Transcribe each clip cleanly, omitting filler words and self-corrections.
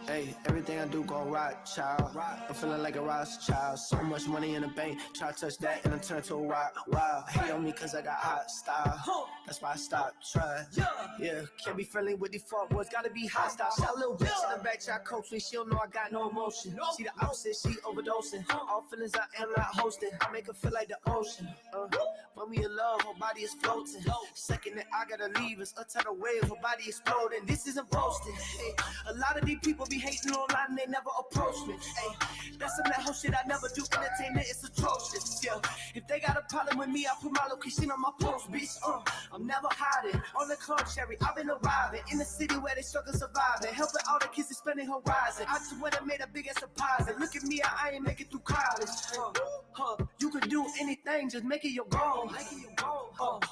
Hey, everything I do go right, child. I'm feeling like a Rothschild. So much money in the bank. Try to touch that and I turn to a wow. Hate on me cause I got hot style. That's why I stopped trying. Yeah, can't be friendly with these fuck boys. Gotta be hot style. Shot a little bitch in the back, try to coach me. She don't know I got no emotion. See the opposite, she overdosing. All feelings I am not hosting. I make her feel like the ocean. When we in love, her body is floating. Second that I gotta leave, it's a tidal wave, her body exploding. This isn't posted. Hey, a lot of these people be hating online, they never approach me. Hey, that's some that whole shit I never do. Entertainment is atrocious. Yeah, if they got a problem with me, I put my location on my post, bitch. I'm never hiding. On the contrary, I've been arriving in the city where they struggle surviving, helping all the kids expanding horizon. I just went and made a big ass deposit. Look at me, I ain't make it through college. You can do anything, just make it your goal.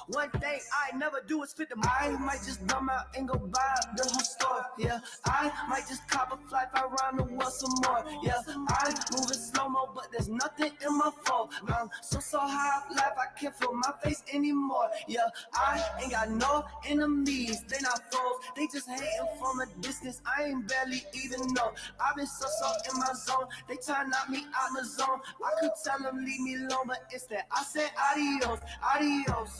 One thing I never do is fit the mold. I might just dumb out and go buy the whole store. Yeah, I might just cop a flight around the world some more. Yeah, I'm moving slow-mo, but there's nothing in my phone. I'm so high up life, I can't feel my face anymore. Yeah, I ain't got no enemies, they not foes. They just hating from a distance, I ain't barely even know. I've been so in my zone, they try to knock me out the zone. I could tell them leave me alone, but instead I said adios, adios.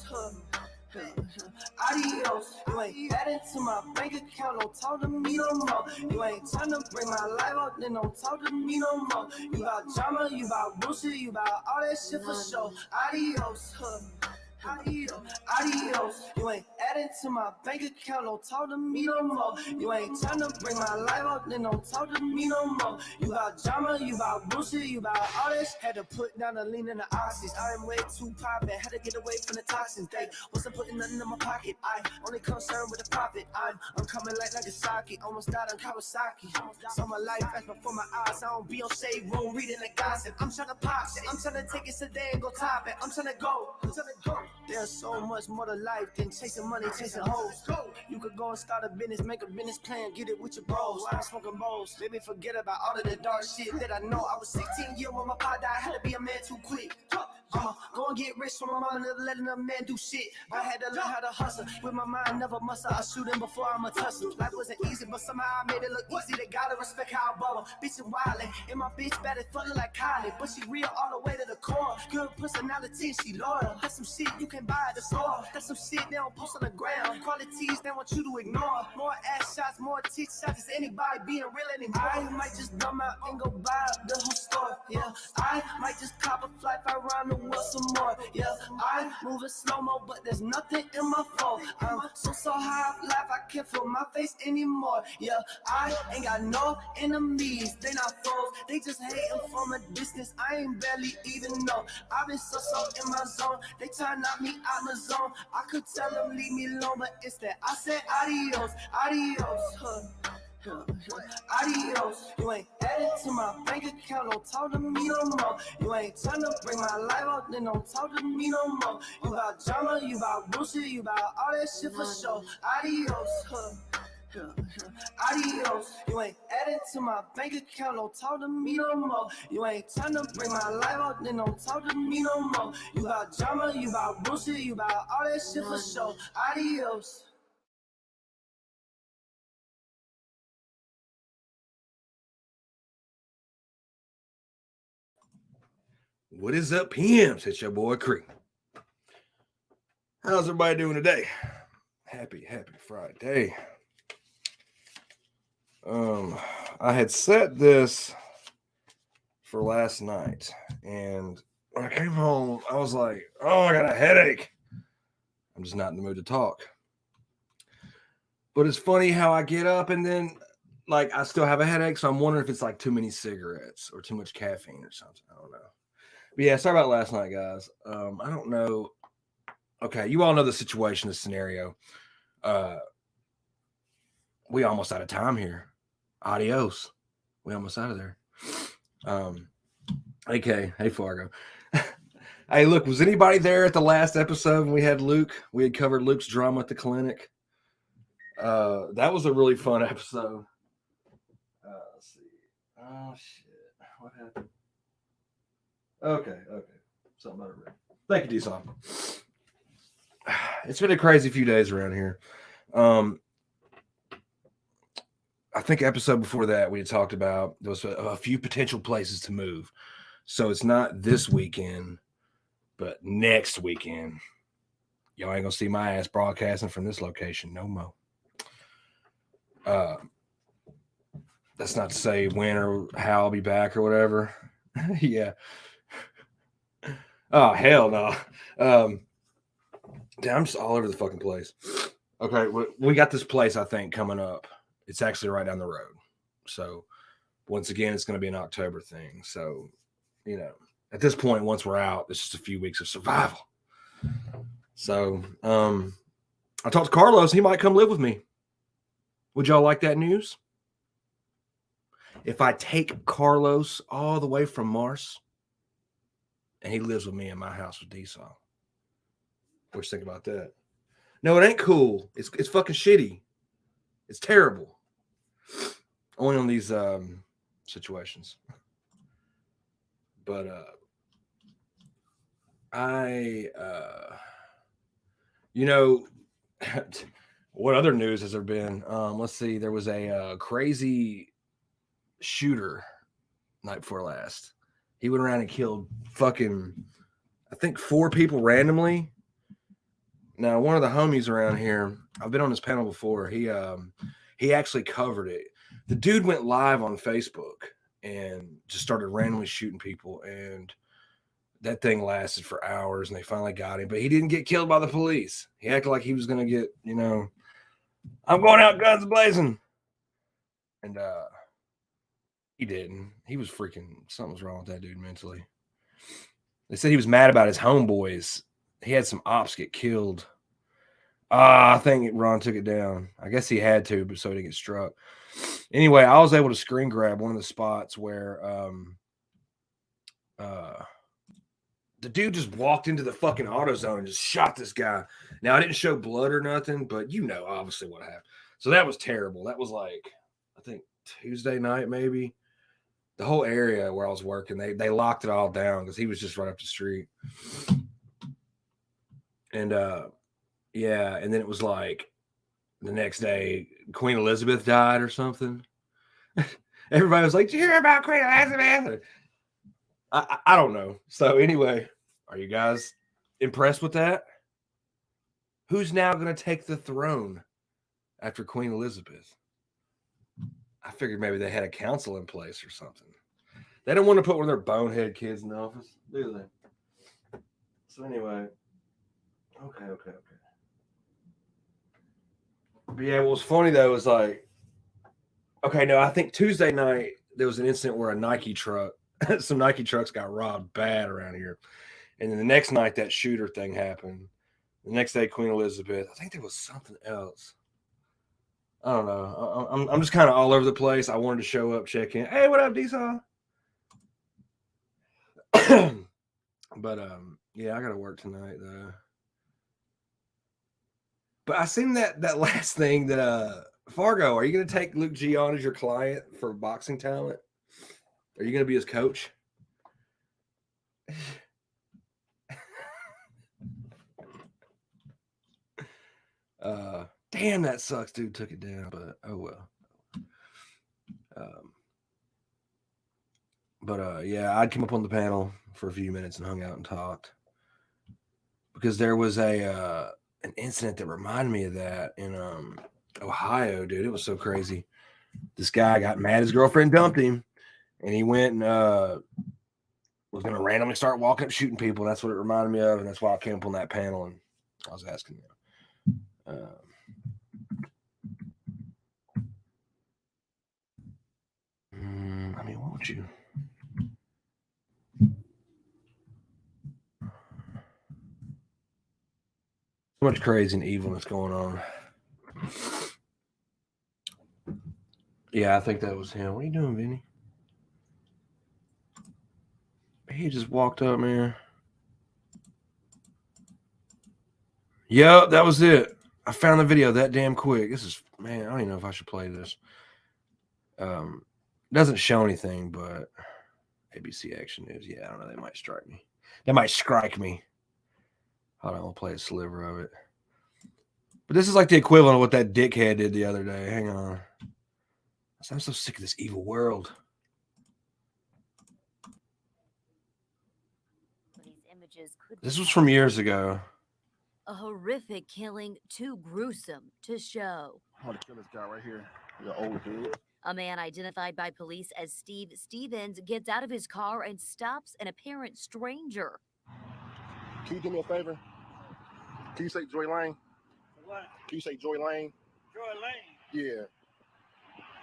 Adios, you ain't adding to my bank account, don't talk to me no more. You ain't trying to bring my life up, then don't talk to me no more. You about drama, you about bullshit, you about all that shit for sure. Adios, adios, you ain't adding to my bank account, don't talk to me no more. You ain't trying to bring my life up, then don't talk to me no more. You about drama, you about bullshit, you about all this. Had to put down the lean and the oxys. I am way too poppin', had to get away from the toxins. They wasn't putting nothing in my pocket. I only concerned with the profit. I'm coming like Nagasaki, almost died on Kawasaki. Saw my life fast before my eyes. I don't be on shade room reading the gossip. I'm trying to pop shit, I'm trying to take it today and go top it. I'm trying to go. There's so much more to life than chasing money, chasing hoes. You could go and start a business, make a business plan, get it with your bros. I'm smoking bowls, maybe forget about all of the dark shit that I know. I was 16 years when my pa died, had to be a man too quick. Go and get rich from my mama, never letting a man do shit. I had to learn how to hustle. With my mind, never muscle. I shoot him before I'm a tussle. Life wasn't easy, but somehow I made it look easy. They gotta respect how I bubble. Bitch and wildin', and my bitch better fucking like Kylie. But she real all the way to the core. Good personality, she loyal. That's some shit you can buy at the store. That's some shit they don't post on the ground. Qualities they want you to ignore. More ass shots, more tit shots. Is anybody being real anymore? I might just dumb out and go buy the whole store. Yeah, I might just cop a flight around the world some more. Yeah, I'm moving slow-mo, but there's nothing in my phone. I'm so high up life, I can't feel my face anymore. Yeah, I ain't got no enemies, they not foes. They just hating from a distance, I ain't barely even know. I've been so in my zone, they try to knock me out the zone. I could tell them leave me alone, but instead I said adios, adios. Adios, you ain't added to my bank account, don't talk to me no more. You ain't trying to bring my life up, then don't talk to me no more. You about drama, you about bullshit, you about all that shit for sure. Adios, adios, you ain't added to my bank account, don't talk to me no more. You ain't trying to bring my life up, then don't talk to me no more. You about drama, you about bullshit, you about all that shit for sure. Adios. What is up, PMs? It's your boy Cree. How's everybody doing today? Happy Friday. I had set this for last night, and when I came home, I was like, oh, I got a headache. I'm just not in the mood to talk. But it's funny how I get up and then like I still have a headache, so I'm wondering if it's like too many cigarettes or too much caffeine or something. I don't know. But yeah, sorry about last night, guys. I don't know. Okay, you all know the situation, the scenario. We almost out of time here. Adios. We almost out of there. Hey Fargo. Hey, look, was anybody there at the last episode when we had Luke? We had covered Luke's drama at the clinic. That was a really fun episode. Let's see. Oh shit. What happened? Okay. Something about it. Thank you, D-Son. It's been a crazy few days around here. I think episode before that we had talked about there was a few potential places to move. So it's not this weekend, but next weekend. Y'all ain't gonna see my ass broadcasting from this location no more. That's not to say when or how I'll be back or whatever. Yeah. Oh hell no. Damn, I'm just all over the fucking place. Okay, we got this place I think coming up. It's actually right down the road. So once again, it's going to be an October thing. So, at this point, once we're out, it's just a few weeks of survival. So, I talked to Carlos. He might come live with me. Would y'all like that news? If I take Carlos all the way from Mars and he lives with me in my house with D-Saw. What you think about that? No, it ain't cool. It's fucking shitty. It's terrible. Only on these situations. But what other news has there been? Let's see. There was a crazy shooter night before last. He went around and killed fucking, I think 4 people randomly. Now, one of the homies around here, I've been on this panel before. He actually covered it. The dude went live on Facebook and just started randomly shooting people, and that thing lasted for hours, and they finally got him. But he didn't get killed by the police. He acted like he was gonna get, I'm going out guns blazing, and he didn't. He was freaking, something was wrong with that dude mentally. They said he was mad about his homeboys. He had some ops get killed. I think Ron took it down. I guess he had to, but so he didn't get struck. Anyway, I was able to screen grab one of the spots where the dude just walked into the fucking AutoZone and just shot this guy. Now, I didn't show blood or nothing, but obviously what happened. So that was terrible. That was like, I think Tuesday night maybe. The whole area where I was working, they locked it all down because he was just right up the street. And yeah, and then it was like the next day, Queen Elizabeth died or something. Everybody was like, "Did you hear about Queen Elizabeth?" I don't know. So anyway, are you guys impressed with that? Who's now going to take the throne after Queen Elizabeth? I figured maybe they had a council in place or something. They don't want to put one of their bonehead kids in the office, do they? So anyway, okay. But yeah, what was funny though was like, okay, no, I think Tuesday night there was an incident where a Nike truck, some Nike trucks got robbed bad around here. And then the next night that shooter thing happened. The next day, Queen Elizabeth. I think there was something else. I don't know. I'm just kind of all over the place. I wanted to show up, check in. Hey, what up, D-Saw? But yeah, I got to work tonight though. But I seen that last thing that Fargo, are you going to take Luke G on as your client for boxing talent? Are you going to be his coach? Damn, that sucks. Dude took it down, but oh well. But yeah, I came up on the panel for a few minutes and hung out and talked because there was an incident that reminded me of that in Ohio, dude. It was so crazy. This guy got mad. His girlfriend dumped him, and he went and was going to randomly start walking up shooting people. That's what it reminded me of, and that's why I came up on that panel and I was asking you. I mean, what would you? So much crazy and evilness going on. Yeah, I think that was him. What are you doing, Vinny? He just walked up, man. Yep, that was it. I found the video that damn quick. This is, man, I don't even know if I should play this. Doesn't show anything, but ABC Action News. Yeah, I don't know. They might strike me. They might strike me. Hold on, I'll play a sliver of it. But this is like the equivalent of what that dickhead did the other day. Hang on. I'm so sick of this evil world. These images could This be was from years ago. a horrific killing too gruesome to show. I want to kill this guy right here. The old dude. A man identified by police as Steve Stevens gets out of his car and stops an apparent stranger. Can you do me a favor? Can you say Joy Lane? What? Can you say Joy Lane? Joy Lane. Yeah.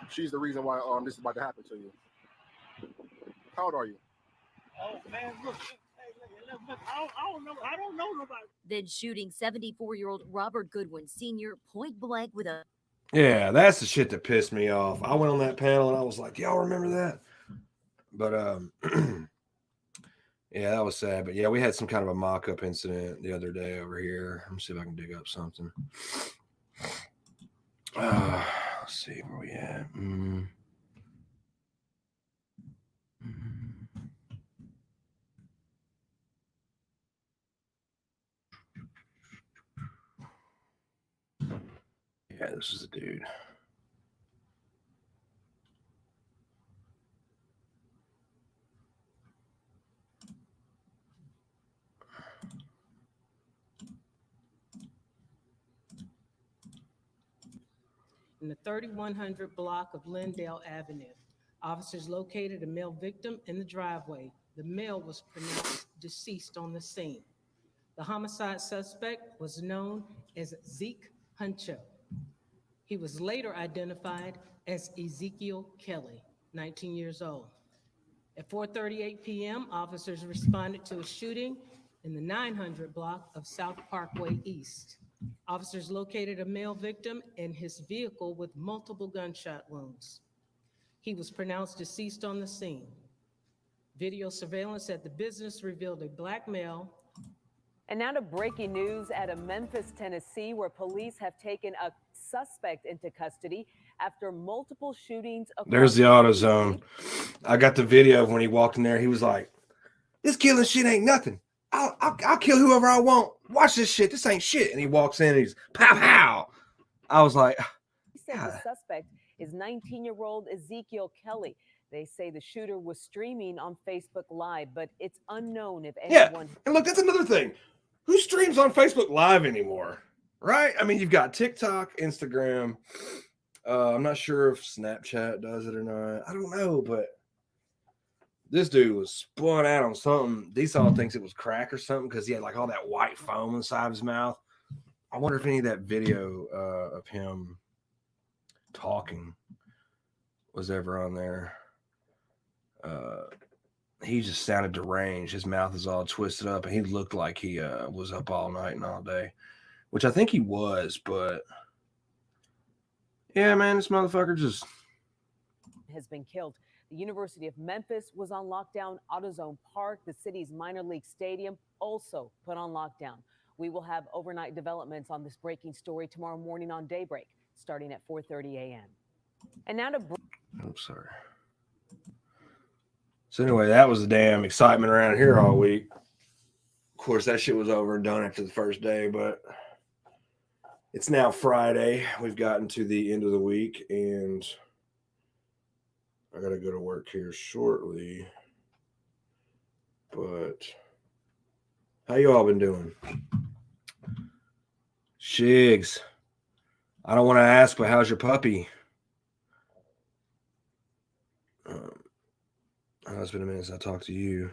She's the reason why this is about to happen to you. How old are you? Oh man, look. Hey, look, I don't know nobody. Then shooting 74-year-old Robert Goodwin Sr. point blank with a Yeah, that's the shit that pissed me off. I went on that panel and I was like, y'all remember that? But yeah, that was sad. But yeah, we had some kind of a mock-up incident the other day over here. Let me see if I can dig up something. Let's see where we at. Yeah, this is a dude. In the 3100 block of Lindale Avenue, officers located a male victim in the driveway. The male was pronounced deceased on the scene. The homicide suspect was known as Zeke Huncho. He was later identified as Ezekiel Kelly, 19 years old. At 4:38 p.m., officers responded to a shooting in the 900 block of South Parkway East. Officers located a male victim in his vehicle with multiple gunshot wounds. He was pronounced deceased on the scene. Video surveillance at the business revealed a black male. And now to breaking news out of Memphis, Tennessee, where police have taken a suspect into custody after multiple shootings. There's the AutoZone. I got the video of when he walked in there. He was like, "This killing shit ain't nothing. I'll kill whoever I want. Watch this shit. This ain't shit." And he walks in and he's pow pow. I was like, He said the suspect is 19-year-old Ezekiel Kelly. They say the shooter was streaming on Facebook Live, but it's unknown if anyone. Yeah, and look, that's another thing. Who streams on Facebook Live anymore? Right? I mean, you've got TikTok, Instagram. I'm not sure if Snapchat does it or not. I don't know, but this dude was spun out on something. Esau thinks it was crack or something because he had like all that white foam inside of his mouth. I wonder if any of that video of him talking was ever on there. He just sounded deranged. His mouth is all twisted up, and he looked like he was up all night and all day, which I think he was. But yeah, man, this motherfucker just has been killed. The University of Memphis was on lockdown. AutoZone Park, the city's minor league stadium, also put on lockdown. We will have overnight developments on this breaking story tomorrow morning on Daybreak, starting at 4:30 a.m. And now to. I'm sorry. So anyway, that was the damn excitement around here all week. Of course, that shit was over and done after the first day, but it's now Friday. We've gotten to the end of the week, and I got to go to work here shortly. But how you all been doing? Shigs. I don't want to ask, but how's your puppy? It's been a minute since I talked to you.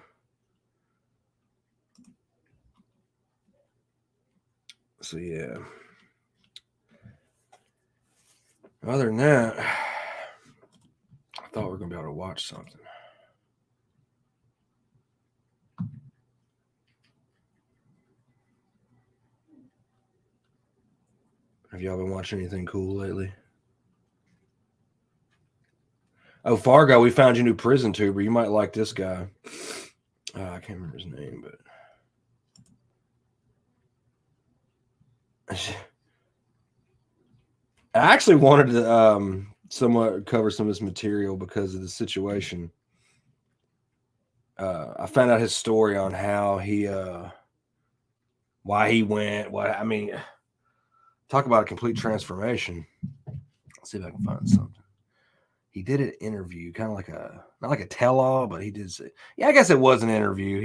So, yeah. Other than that, I thought we were going to be able to watch something. Have y'all been watching anything cool lately? Oh, Fargo, we found your new prison tuber. You might like this guy. I can't remember his name, but I actually wanted to somewhat cover some of this material because of the situation. I found out his story on how he, why he went. Talk about a complete transformation. Let's see if I can find something. he did an interview, kind of like a not like a tell-all, but he did say, yeah, I guess it was an interview.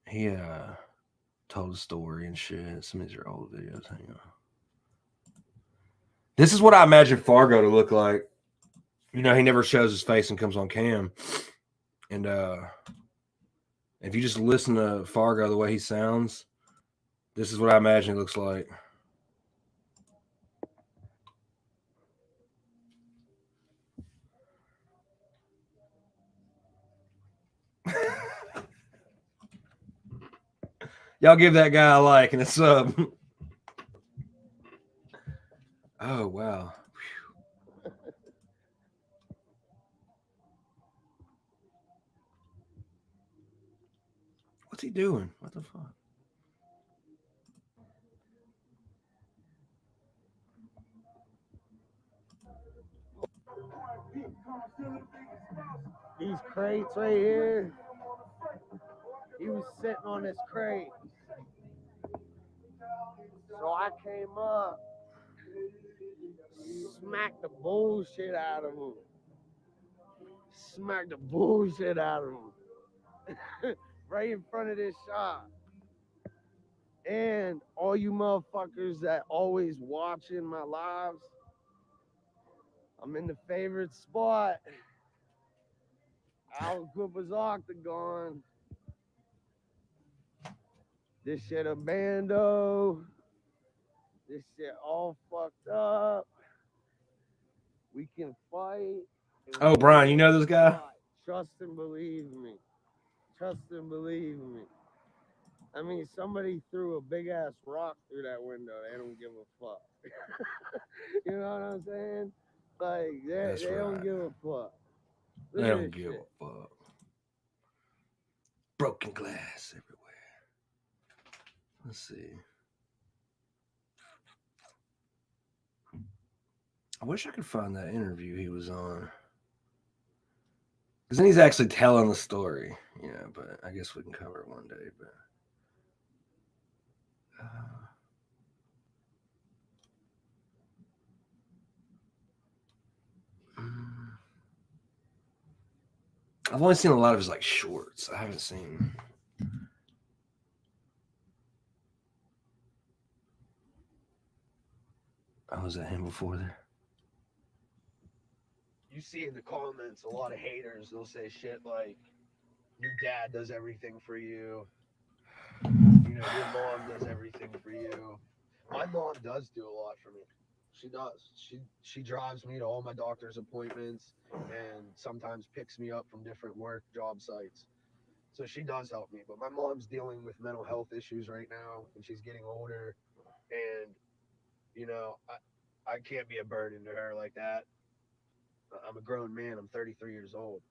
He told a story and shit. Some of these are old videos. Hang on. This is what I imagine Fargo to look like. You know, he never shows his face and comes on cam. And if you just listen to Fargo the way he sounds, this is what I imagine it looks like. Y'all give that guy a like and a sub. Oh, wow. What's he doing? What the fuck? These crates right here. He was sitting on this crate. So I came up, smacked the bullshit out of him. Smacked the bullshit out of him. Right in front of this shop. And all you motherfuckers that always watching my lives, I'm in the favorite spot. Al Cooper's Octagon. This shit a bando. This shit all fucked up. We can fight. Oh, Brian, you know this guy? Trust and believe me. Trust and believe me. I mean, somebody threw a big ass rock through that window. They don't give a fuck. You know what I'm saying? Like, they don't give a fuck. They don't give a fuck. Broken glass everywhere. Let's see. I wish I could find that interview he was on. Because then he's actually telling the story. Yeah, but I guess we can cover it one day. But I've only seen a lot of his like shorts. I haven't seen. Oh, was that him before there? You see in the comments a lot of haters. They'll say shit like, your dad does everything for you. You know, your mom does everything for you. My mom does do a lot for me. She does. She drives me to all my doctor's appointments and sometimes picks me up from different work job sites. So she does help me. But my mom's dealing with mental health issues right now and she's getting older. And, you know, I can't be a burden to her like that. I'm a grown man. I'm 33 years old.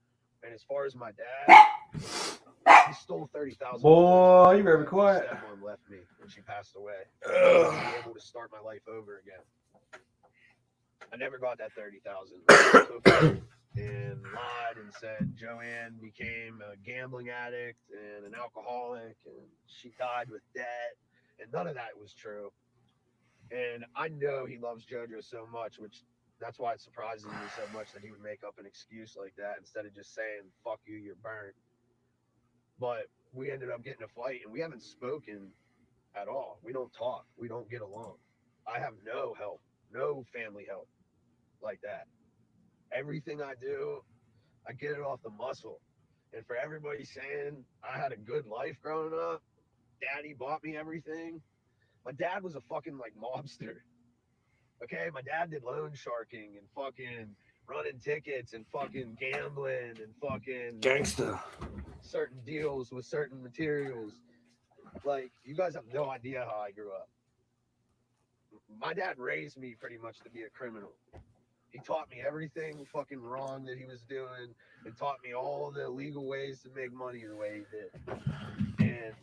And as far as my dad, he stole $30,000. Boy, you better be quiet. My stepmom left me when she passed away. I was able to start my life over again. I never got that $30,000. And lied and said Joanne became a gambling addict and an alcoholic and she died with debt. And none of that was true. And I know he loves JoJo so much, which that's why it surprises me so much that he would make up an excuse like that instead of just saying, fuck you, you're burned. But we ended up getting a fight and we haven't spoken at all. We don't talk. We don't get along. I have no help, no family help like that. Everything I do, I get it off the muscle. And for everybody saying I had a good life growing up, daddy bought me everything. My dad was a fucking like mobster. Okay, my dad did loan sharking and fucking running tickets and fucking gambling and fucking Gangsta. certain deals with certain materials. Like, you guys have no idea how I grew up. My dad raised me pretty much to be a criminal. He taught me everything fucking wrong that he was doing and taught me all the illegal ways to make money the way he did. And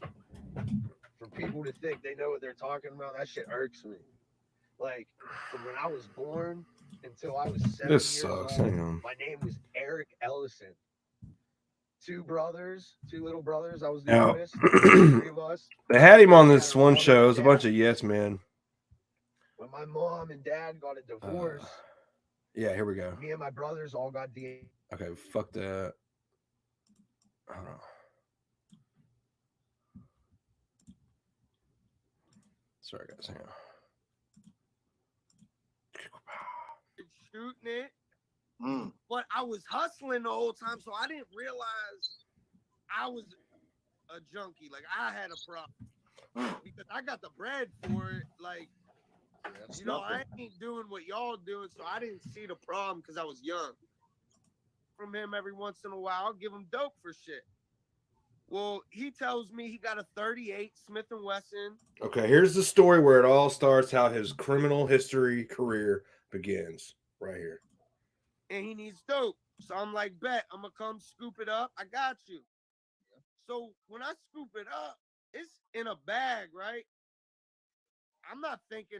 for people to think they know what they're talking about, that shit irks me. Like, from when I was born until I was 7 This years sucks. old, Hang on. my name was Eric Ellison. Two little brothers. I was the Now, oldest. Three of us. they had him on this one show. It was a bunch of yes men. When my mom and dad got a divorce, Yeah, here we go. Me and my brothers all got DNA. Okay, fuck that. Hold on. Sorry, guys. Hang on. Shooting it, Mm. but I was hustling the whole time, so I didn't realize I was a junkie. Like I had a problem because I got the bread for it. Like, That's you know, I nothing. ain't doing what y'all doing, so I didn't see the problem because I was young. From him every once in a while, I'll give him dope for shit. Well, he tells me he got a 38 Smith and Wesson, Okay, here's the story where it all starts. How his criminal history career begins. Right here. and he needs dope. So I'm like, bet I'm gonna come scoop it up. I got you. So when I scoop it up, it's in a bag, right? I'm not thinking,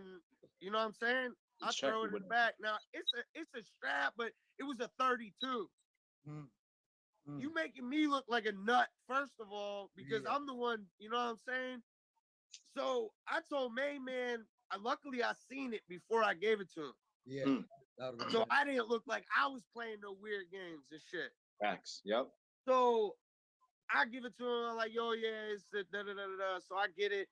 you know what I'm saying? I It's throw checking it in with the bag. Now it's a strap, but it was a 32. Mm. You making me look like a nut, first of all, because Yeah. I'm the one, you know what I'm saying? So I told Main Man, luckily I seen it before I gave it to him. Yeah. Mm. That would've been So bad. I didn't look like I was playing no weird games and shit. facts. Yep. So I give it to him. I'm like, yo, yeah, it's the da da da da da. So I get it.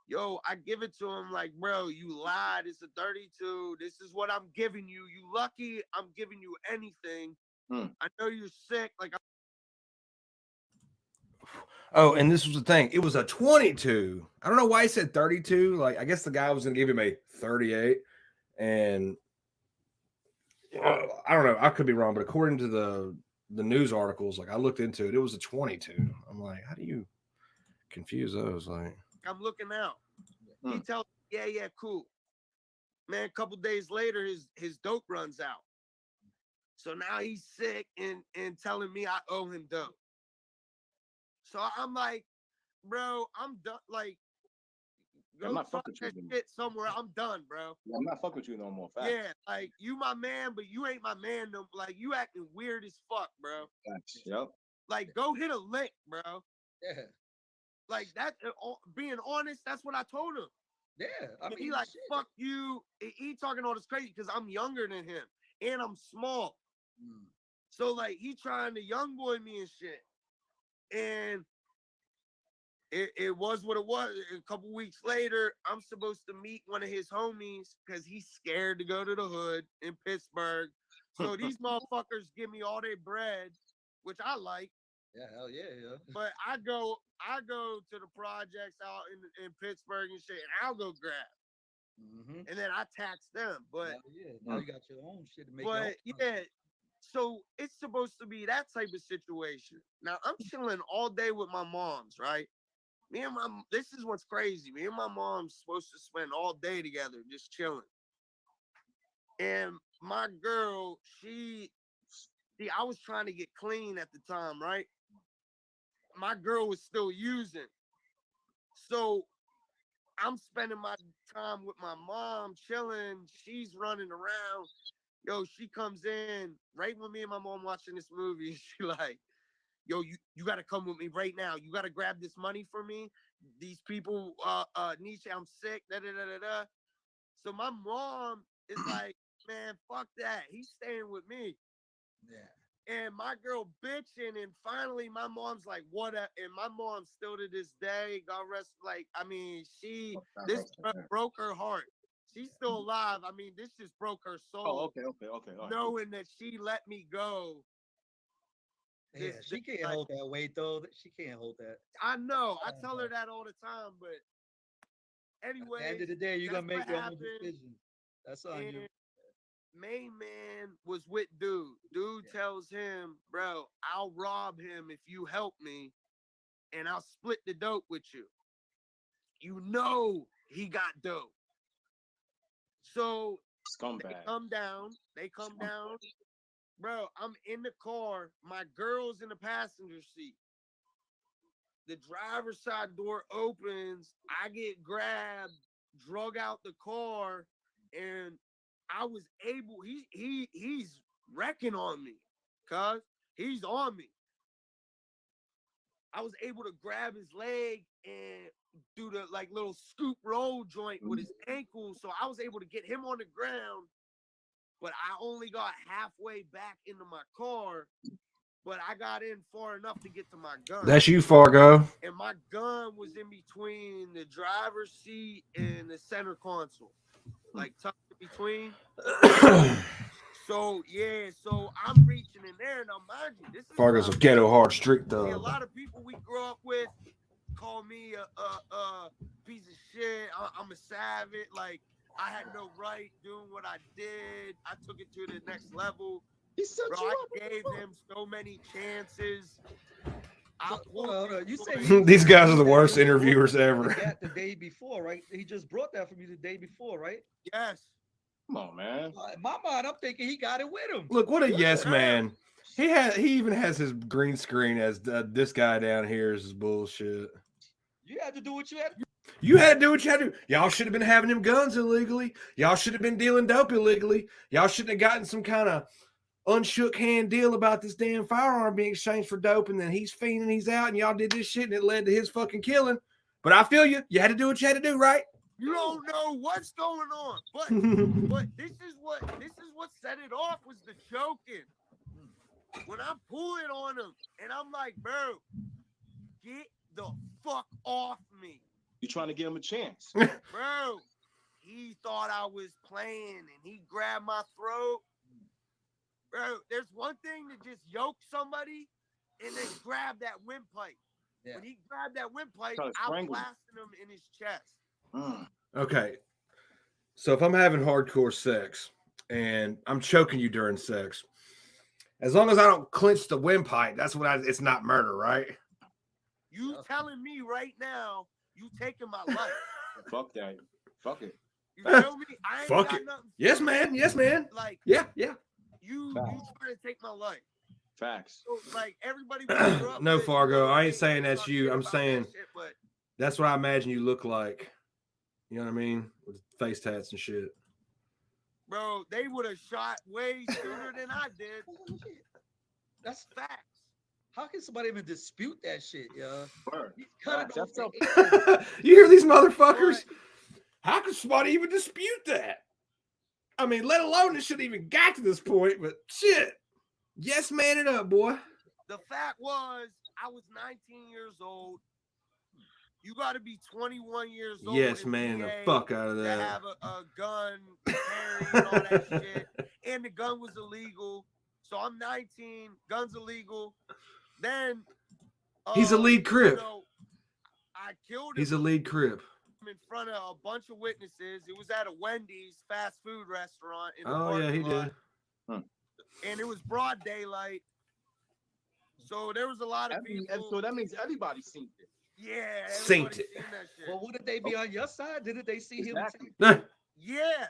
Yo, I give it to him like, bro, you lied. It's a 32. This is what I'm giving you. You lucky I'm giving you anything. Hmm. I know you're sick. Like, Oh, and this was the thing. It was a 22. I don't know why he said 32. Like, I guess the guy was going to give him a 38. And I don't know. I could be wrong, but according to the news articles, like I looked into it, it was a 22. I'm like, how do you confuse those? Like, I'm looking out. Hmm. He tells me, yeah, cool. Man, a couple days later, his dope runs out. So now he's sick and telling me I owe him dope. So I'm like, bro, I'm done. Like, I'm go not talk fucking with you that anymore. shit somewhere. I'm done, bro. Yeah, I'm not fucking with you no more. Facts. Yeah, like you my man, but you ain't my man. No, like you acting weird as fuck, bro. Facts. Yep. Like go hit a lick, bro. Yeah. Like that. Being honest, that's what I told him. Yeah. I And mean, he like shit. fuck you. He talking all this crazy because I'm younger than him and I'm small. Mm. So like he trying to young boy me and shit. And it was what it was. A couple weeks later, I'm supposed to meet one of his homies because he's scared to go to the hood in Pittsburgh. So these motherfuckers give me all their bread, which I like. Yeah. Hell yeah. Yeah. But I go to the projects out in Pittsburgh and shit, and I'll go grab, Mm-hmm. and then I tax them. But Hell yeah. Now you got your own shit to make your but own money. yeah, so it's supposed to be that type of situation. Now I'm chilling all day with my moms, right? This is what's crazy. Me and my mom's supposed to spend all day together, just chilling. And my girl, I was trying to get clean at the time, right? My girl was still using. So I'm spending my time with my mom, chilling. She's running around. Yo, she comes in right when me and my mom watching this movie. She like, yo, you gotta come with me right now. You gotta grab this money for me. These people, Nietzsche, I'm sick. Da da da da da. So my mom is like, man, fuck that. He's staying with me. Yeah. And my girl bitching, and finally my mom's like, what? And my mom still to this day, God rest, like, I mean, this broke her heart. She's still alive. I mean, this just broke her Oh, soul, okay. All right. knowing that she let me go. Yeah. She can't Like, hold that weight though. She can't hold that. I know. I tell her that all the time, but At the end anyways, of the day, you're that's gonna make what your own happened. decisions. That's on you. And main man was with dude. Dude Yeah. tells him, bro, I'll rob him if you help me, and I'll split the dope with you. You know he got dope. So they Scumbag. come down. They come down. Bro, I'm in the car. My girl's in the passenger seat. The driver's side door opens. I get grabbed, drug out the car, and I was able. He's wrecking on me, cuz he's on me. I was able to grab his leg and do the like little scoop roll joint with his ankle. So I was able to get him on the ground but I only got halfway back into my car, but I got in far enough to get to my gun. That's you, Fargo. And my gun was in between the driver's seat and the center console, like tucked in between. So yeah, so I'm reaching in there. Now, mind you, this is Fargo's a ghetto hard street see, a thug. lot of people we grew up with call me a piece of shit. I'm a savage. Like, I had no right doing what I did. I took it to the next level. He set Bro, you I up. gave them so many chances. You say These guys are the worst interviewers ever. The day before, right? He just brought that from you the day before, right? Yes. Come on, man. In my mind, I'm thinking he got it with him. Look, what a yes man. He even has his green screen as this guy down here is bullshit. You had to do what you had to do. You had to do what you had to do. Y'all should have been having them guns illegally. Y'all should have been dealing dope illegally. Y'all shouldn't have gotten some kind of unshook hand deal about this damn firearm being exchanged for dope, and then he's fiending, he's out, and y'all did this shit, and it led to his fucking killing. But I feel you. You had to do what you had to do, right? You don't know what's going on, but this is what set it off was the choking. When I'm pulling on him, and I'm like, bro, get the fuck off me. You trying to give him a chance. Bro, he thought I was playing, and he grabbed my throat. Bro, there's one thing to just yoke somebody and then grab that windpipe. Yeah. When he grabbed that windpipe, I blasted him in his chest. Okay. So if I'm having hardcore sex and I'm choking you during sex, as long as I don't clench the windpipe, that's what it's not murder, right? You telling me right now you taking my life. Fuck that. Fuck it. You feel me? I ain't Fuck got it. nothing. Yes, man. Yes, man. Like, yeah. You trying to take my life. Facts. So, like, everybody no, Fargo, I ain't saying that's you. I'm saying shit, but that's what I imagine you look like. You know what I mean? With face tats and shit. Bro, they would have shot way sooner than I did. That's facts. How can somebody even dispute that shit, yo? You hear these motherfuckers? How can somebody even dispute that? I mean, let alone it shouldn't even got to this point, but shit. Yes, man it up, boy. The fact was, I was 19 years old. You got to be 21 years old. Yes, man, the fuck out of that. To have a gun, carry, and all that shit. And the gun was illegal. So I'm 19, gun's illegal. Then he's a lead crip. You know, I killed him. He's a lead crip. In front of a bunch of witnesses. It was at a Wendy's fast food restaurant. In the oh, yeah, he lot. did. Huh. And it was broad daylight. So there was a lot of people. So that means everybody seen it. Yeah. Seen it. Well, wouldn't they be on your side? Didn't they see him? Yeah.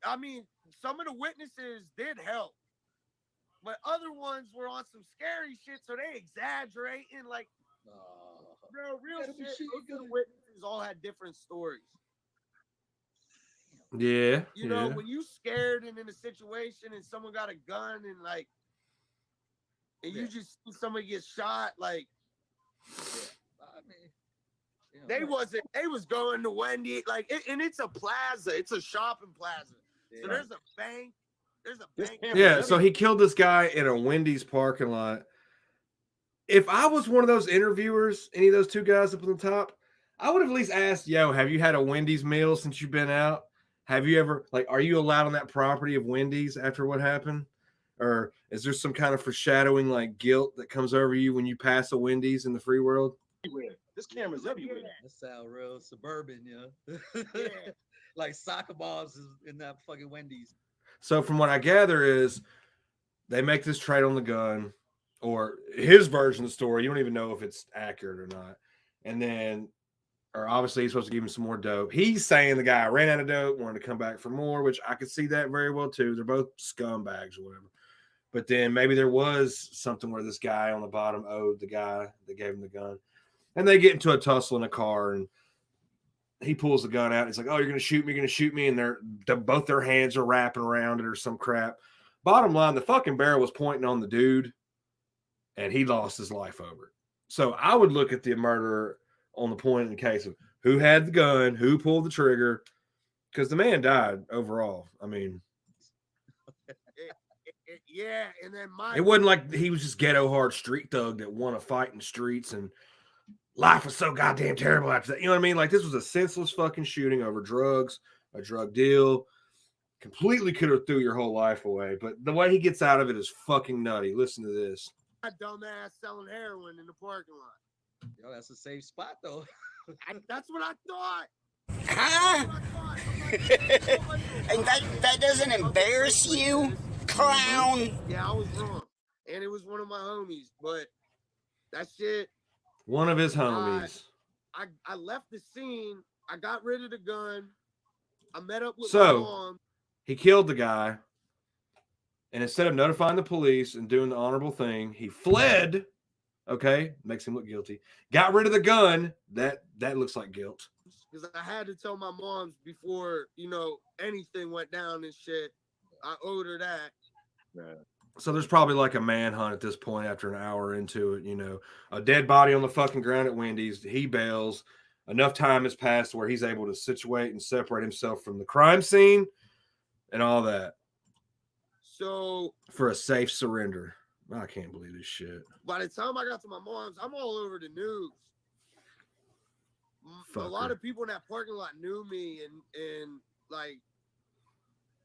I mean, some of the witnesses did help. But other ones were on some scary shit, so they exaggerating. Like, bro, real shit. Those witnesses all had different stories. Yeah. You know, when you scared and in a situation and someone got a gun and like, and you just see somebody get shot, like, I mean, they was going to Wendy, like, and it's a plaza, it's a shopping plaza. So there's a bank. There's a bank. Yeah, so he killed this guy in a Wendy's parking lot. If I was one of those interviewers, any of those two guys up on the top, I would have at least asked, yo, have you had a Wendy's meal since you've been out? Have you ever, like, are you allowed on that property of Wendy's after what happened? Or is there some kind of foreshadowing, like guilt that comes over you when you pass a Wendy's in the free world? Everywhere. This camera's everywhere. That sound real suburban, yeah. Like soccer balls in that fucking Wendy's. So from what I gather is they make this trade on the gun, or his version of the story. You don't even know if it's accurate or not. And then, or obviously he's supposed to give him some more dope. He's saying the guy ran out of dope, wanted to come back for more, which I could see that very well too. They're both scumbags or whatever. But then maybe there was something where this guy on the bottom owed the guy that gave him the gun. And they get into a tussle in a car, and he pulls the gun out. And he's like, oh, you're going to shoot me. You're going to shoot me. And both their hands are wrapping around it or some crap. Bottom line, the fucking barrel was pointing on the dude, and he lost his life over it. So I would look at the murderer on the point in the case of who had the gun, who pulled the trigger, because the man died overall. I mean, Yeah, and then my It wasn't like he was just ghetto hard street thug that won a fight in the streets and life was so goddamn terrible after that. You know what I mean? Like this was a senseless fucking shooting over drugs, a drug deal. Completely could have threw your whole life away. But the way he gets out of it is fucking nutty. Listen to this. dumbass selling heroin in the parking lot. Yo, that's a safe spot though. That's what I thought. Huh? And that doesn't embarrass you, clown? Yeah, I was wrong. And it was one of my homies, but that shit. One of his homies. I left the scene. I got rid of the gun. I met up with my So mom. he killed the guy. And instead of notifying the police and doing the honorable thing, he fled. Okay, makes him look guilty. Got rid of the gun. That looks like guilt. Because I had to tell my moms before, anything went down and shit. I owed her that. Yeah. So there's probably like a manhunt at this point after an hour into it, a dead body on the fucking ground at Wendy's. He bails. Enough time has passed where he's able to situate and separate himself from the crime scene and all that. So for a safe surrender. I can't believe this shit. By the time I got to my mom's, I'm all over the news. Fuck a lot her. of people in that parking lot knew me and like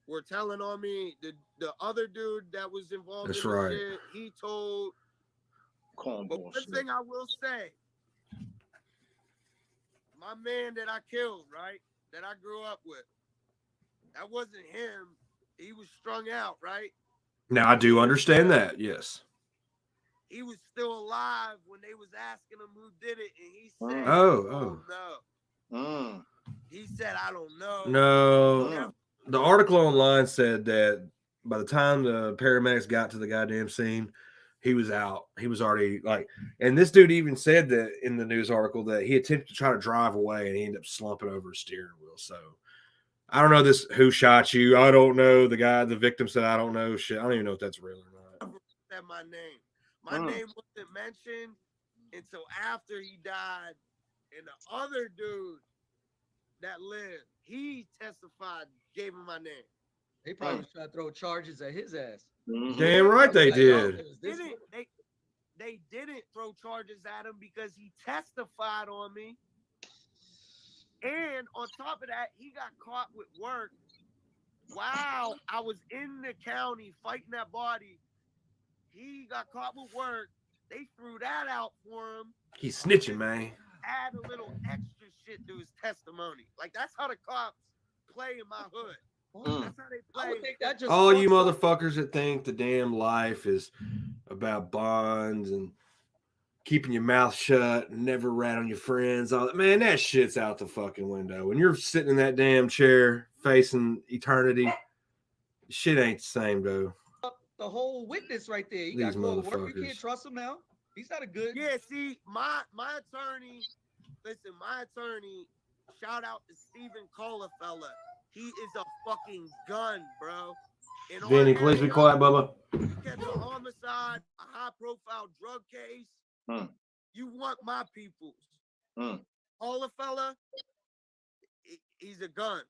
were telling on me. The other dude that was involved That's in right. this shit, he told. But one thing I will say, my man that I killed, right, that I grew up with, that wasn't him. He was strung out, right? Now I do understand that, yes. He was still alive when they was asking him who did it, and he said, Oh. no. He said, I don't know. No. The article online said that by the time the paramedics got to the goddamn scene, he was out. He was already and this dude even said that in the news article that he attempted to try to drive away and he ended up slumping over his steering wheel. So I don't know this who shot you. I don't know. The victim said, I don't know shit. I don't even know if that's real or not. Said my name. My name wasn't mentioned until after he died. And the other dude that lived, he testified, gave him my name. They probably was trying to throw charges at his ass. Damn right they did. They didn't throw charges at him because he testified on me. And on top of that, he got caught with work. Wow, I was in the county fighting that body. He got caught with work. They threw that out for him. He's snitching, man. Add a little extra shit to his testimony. Like, that's how the cops play in my hood. That's how they play. All you motherfuckers that think the damn life is about bonds and keeping your mouth shut and never rat on your friends, all that, man, that shit's out the fucking window. When you're sitting in that damn chair facing eternity, shit ain't the same, though. The whole witness right there. He These got caught work. You motherfuckers. can't trust him now. He's not a good. Yeah, see, my attorney, shout out to Stephen Colafella. He is a fucking gun, bro. Vinny, please be quiet, Bubba. You catch a homicide, a high-profile drug case, you want my peoples. Colafella, he's a gun.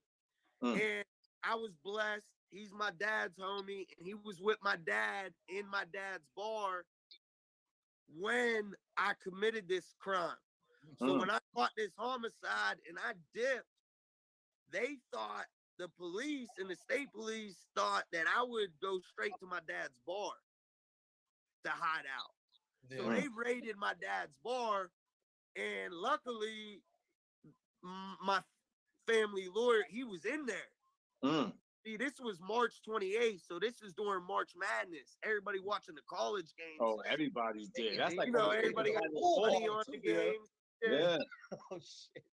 And I was blessed. He's my dad's homie, and he was with my dad in my dad's bar when I committed this crime. So when I caught this homicide and I dipped, they thought, the police and the state police thought that I would go straight to my dad's bar to hide out. Yeah. So they raided my dad's bar, and luckily, my family lawyer, he was in there. See, this was March 28th, so this is during March Madness. Everybody watching the college games. Oh, everybody's dead. That's like everybody got money on the games. Yeah. Oh shit.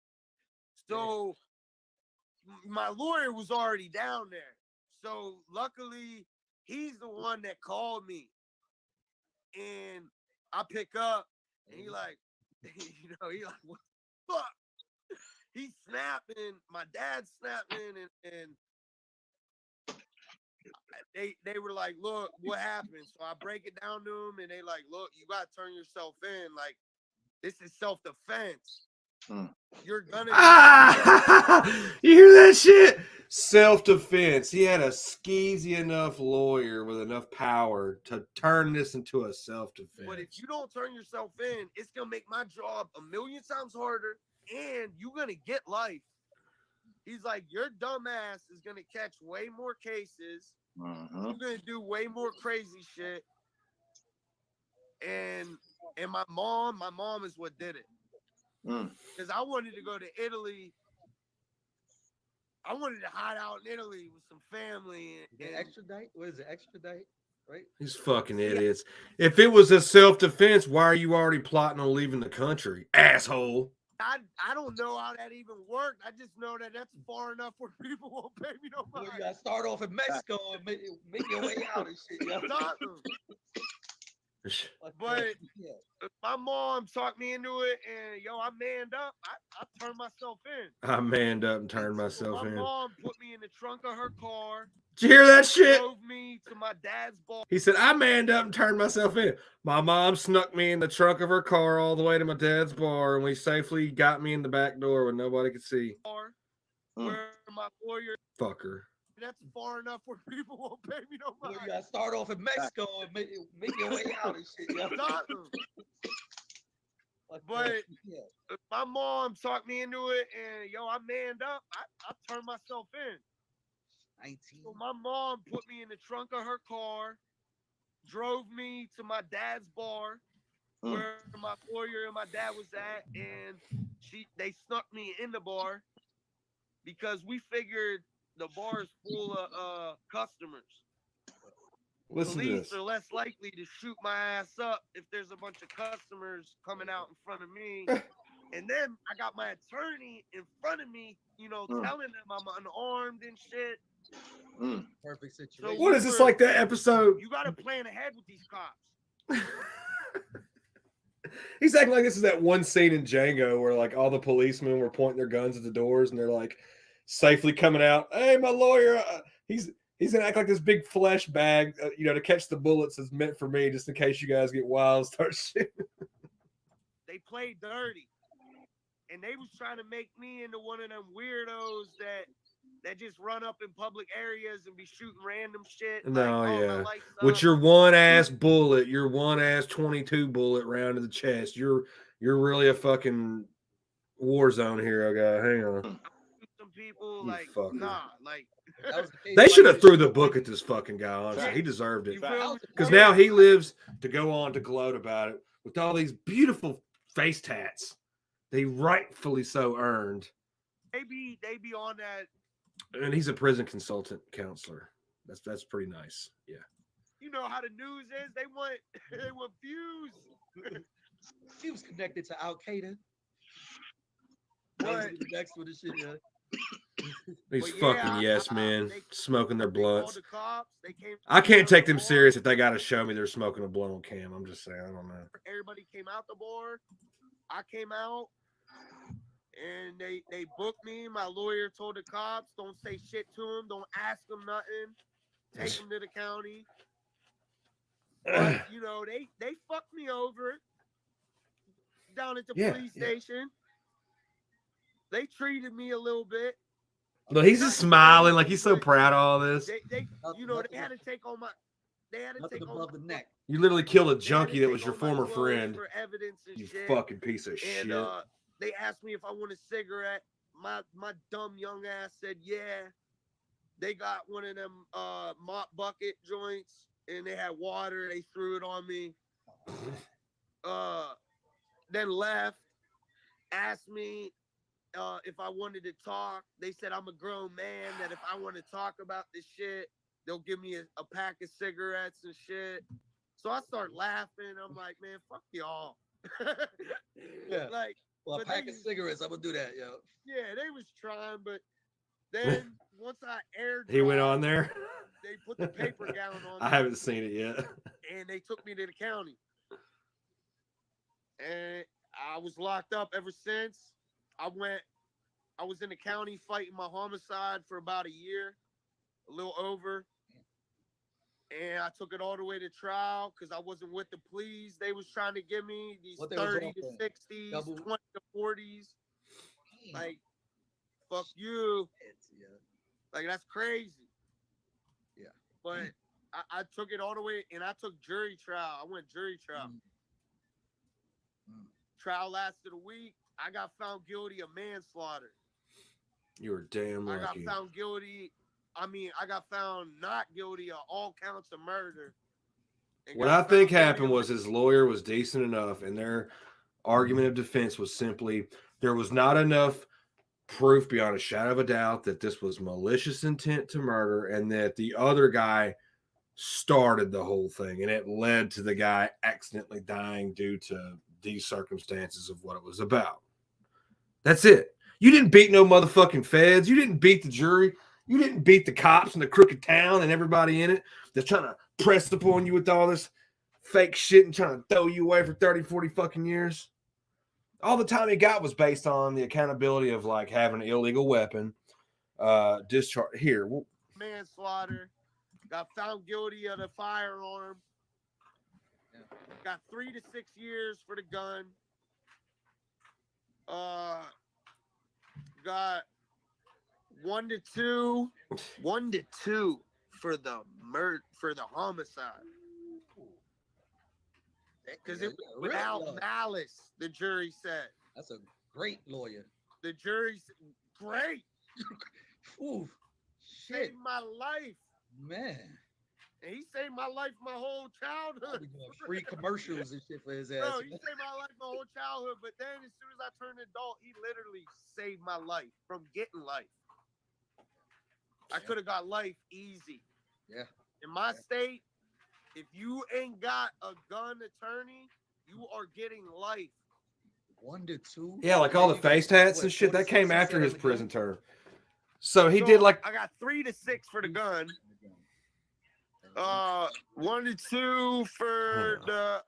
So my lawyer was already down there. So luckily, he's the one that called me. And I pick up, and he like, he like, what the fuck? He's snapping, my dad's snapping, and they were like, look, what happened? So I break it down to them, and they like, look, you gotta turn yourself in. Like, this is self-defense. you're gonna You hear that shit? Self-defense. He had a skeezy enough lawyer with enough power to turn this into a self-defense. But if you don't turn yourself in, it's gonna make my job a million times harder, and you're gonna get life. He's like, your dumb ass is gonna catch way more cases. You're gonna do way more crazy shit. And my mom is what did it. Because I wanted to go to Italy. I wanted to hide out in Italy with some family and extradite. What is it? Extradite, right? These fucking idiots. If it was a self-defense, why are you already plotting on leaving the country, asshole? I don't know how that even worked. I just know that that's far enough where people won't pay me no money. You gotta start off in Mexico and make your way out and shit. Yo. But my mom talked me into it, and I manned up. I turned myself in. I manned up and turned myself My in. mom put me in the trunk of her car. Did you hear that shit? Drove me to my dad's bar. He said, I manned up and turned myself in. My mom snuck me in the trunk of her car all the way to my dad's bar, and we safely got me in the back door when nobody could see. Where my lawyer. Fucker. That's far enough where people won't pay me no money. You gotta start off in Mexico and make your way out and shit. Yo. But my mom talked me into it, and I manned up. I turned myself in. 19. So my mom put me in the trunk of her car, drove me to my dad's bar, where my lawyer and my dad was at, and they snuck me in the bar because we figured the bar is full of customers. Listen to Police this. are less likely to shoot my ass up if there's a bunch of customers coming out in front of me. And then I got my attorney in front of me, telling them I'm unarmed and shit. Perfect situation. What is this, like that episode? You got to plan ahead with these cops. He's acting like this is that one scene in Django where like all the policemen were pointing their guns at the doors and they're like safely coming out. Hey, my lawyer, he's gonna act like this big flesh bag, to catch the bullets is meant for me, just in case you guys get wild and start shooting. They played dirty, and they was trying to make me into one of them weirdos that just run up in public areas and be shooting random shit. No, like, yeah. With your one ass bullet, your one ass 22 bullet round to the chest, you're really a fucking war zone hero guy. Hang on. Some people fucker. nah, like they should have threw the book at this fucking guy. Honestly, he deserved it because now he lives to go on to gloat about it with all these beautiful face tats they rightfully so earned. They be on that. And he's a prison consultant counselor. That's pretty nice. Yeah. You know how the news is. They want views. He was connected to Al Qaeda. But next with the shit. Yeah. These fucking yes men smoking their blunts. I can't take them serious if they got to show me they're smoking a blunt on cam. I'm just saying, I don't know. Everybody came out the bar. I came out. And they booked me. My lawyer told the cops, don't say shit to him. Don't ask him nothing. Take him to the county. But, they fucked me over down at the police station. They treated me a little bit. No, he's just smiling like he's so proud of all this. They had to take on my... They had to take above the neck. You literally killed a junkie that was your former friend. For evidence and you shit. Fucking piece of shit. They asked me if I want a cigarette. My dumb young ass said, yeah. They got one of them mop bucket joints, and they had water. They threw it on me. Then left. Asked me if I wanted to talk. They said I'm a grown man, that if I want to talk about this shit, they'll give me a pack of cigarettes and shit. So I start laughing. I'm like, man, fuck y'all. Yeah. Like, well, a pack of cigarettes, I'm gonna do that, yo. Yeah, they was trying, but then once I aired, he went on there. They put the paper gown on. I haven't seen it yet. And they took me to the county, and I was locked up ever since. I was in the county fighting my homicide for about a year, a little over. And I took it all the way to trial because I wasn't with the pleas. They was trying to give me these 30 to 60s, 20 to 40s. Like, fuck you. Yeah. Like, that's crazy. Yeah. But I took it all the way, and I took jury trial. I went jury trial. Trial lasted a week. I got found guilty of manslaughter. You were damn lucky. I got found guilty. I mean, I got found not guilty of all counts of murder. What I think happened was his lawyer was decent enough, and their argument of defense was simply there was not enough proof beyond a shadow of a doubt that this was malicious intent to murder and that the other guy started the whole thing, and it led to the guy accidentally dying due to these circumstances of what it was about. That's it. You didn't beat no motherfucking feds. You didn't beat the jury. You didn't beat the cops and the crooked town and everybody in it that's trying to press upon you with all this fake shit and trying to throw you away for 30, 40 fucking years. All the time he got was based on the accountability of like having an illegal weapon, discharge here. Manslaughter, got found guilty of the firearm, got 3 to 6 years for the gun, got 1 to 2 for the homicide. Because it was without malice, the jury said. That's a great lawyer. The jury's great. Ooh, shit. Saved my life. Man. And he saved my life my whole childhood. Be doing free commercials and shit for his ass. Bro, he saved my life my whole childhood. But then as soon as I turned adult, he literally saved my life from getting life. I could have got life easy. Yeah. In my state, if you ain't got a gun attorney, you are getting life. 1 to 2. Yeah, like all the face tats and shit that came after his prison term. So he did like I got 3 to 6 for the gun. 1 to 2 for the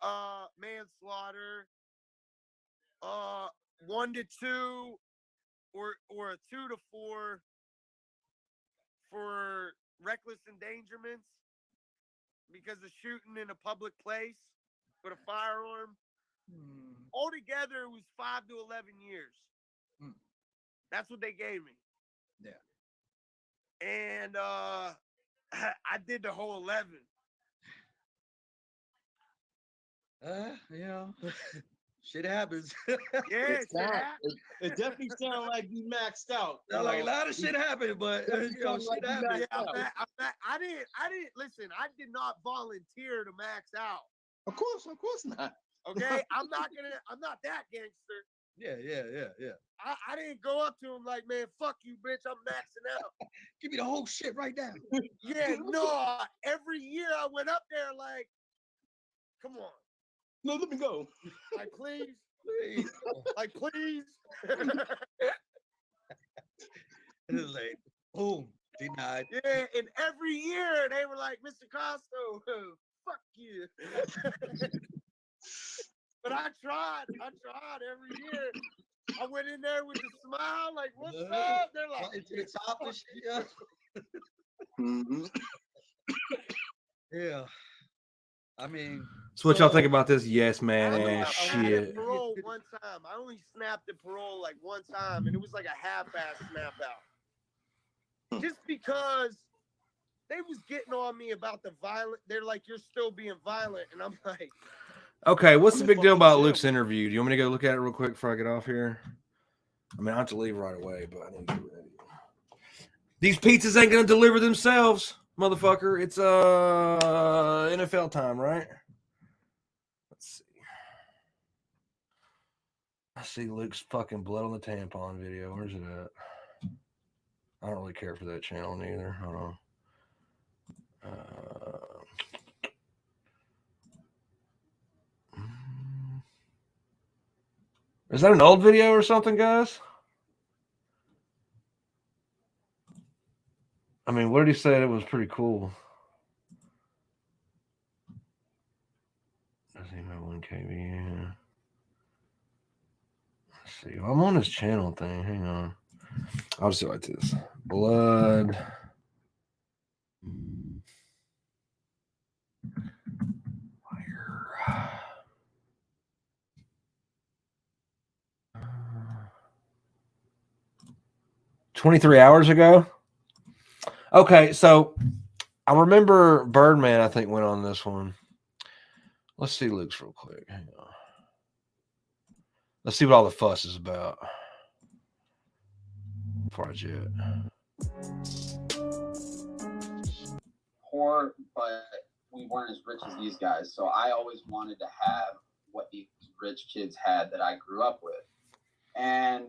manslaughter. 1 to 2 or a 2 to 4 for reckless endangerments because of shooting in a public place with a firearm. Altogether, it was 5 to 11 years. That's what they gave me. Yeah. And I did the whole 11. Yeah. Shit happens. Yeah, it definitely sounds like you maxed out. Like a lot of shit happened, but shit happened. I didn't listen. I did not volunteer to max out. Of course not. Okay, I'm not that gangster. Yeah. I didn't go up to him like, man, fuck you, bitch. I'm maxing out. Give me the whole shit right now. Yeah, no. Every year I went up there like, come on. No, let me go. Like, please. Like, please. It's like, boom, denied. Yeah, and every year they were like, Mr. Costo, fuck you. But I tried every year. I went in there with a smile, like, what's up? They're like, to the top and shit. Yeah. I mean, so what y'all think about this yes man ass shit? shit? Parole one time. I only snapped at parole like one time, and it was like a half-ass snap out. Just because they was getting on me about the violent. They're like, you're still being violent, and I'm like, okay, what's the big deal about Luke's interview? Do you want me to go look at it real quick before I get off here? I mean, I have to leave right away, but I need to get ready. These pizzas ain't gonna deliver themselves, motherfucker. It's NFL time, right? Let's see. I see Luke's fucking blood on the tampon video. Where's it at? I don't really care for that channel neither. Hold on. Is that an old video or something, guys? I mean, what did he say? It was pretty cool. Doesn't even have 1 KB. Yeah. Let's see. I'm on his channel thing. Hang on. I'll just do it like this. Blood. 23 hours ago. Okay, so I remember Birdman, I think, went on this one. Let's see Luke's real quick. Hang on. Let's see what all the fuss is about. Before I jet. Poor, but we weren't as rich as these guys. So I always wanted to have what these rich kids had that I grew up with. And,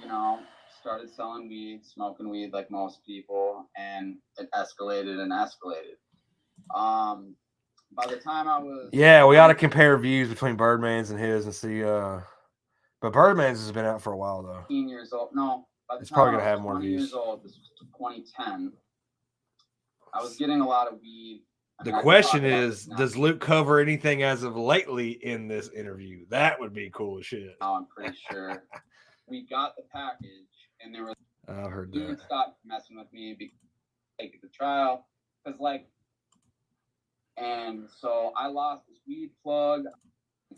you know, started selling weed, smoking weed like most people, and it escalated and escalated. By the time I was... Yeah, we ought to compare views between Birdman's and his and see. But Birdman's has been out for a while, though. 18 years old. No, by the It's time probably I going to was have more 20 views. years old, this was 2010. I was getting a lot of weed. The question is, does Luke cover anything as of lately in this interview? That would be cool as shit. Oh, I'm pretty sure. We got the package, and there was... I've heard Dude that. stopped messing with me because take the trial. Because, like... And so I lost this weed plug.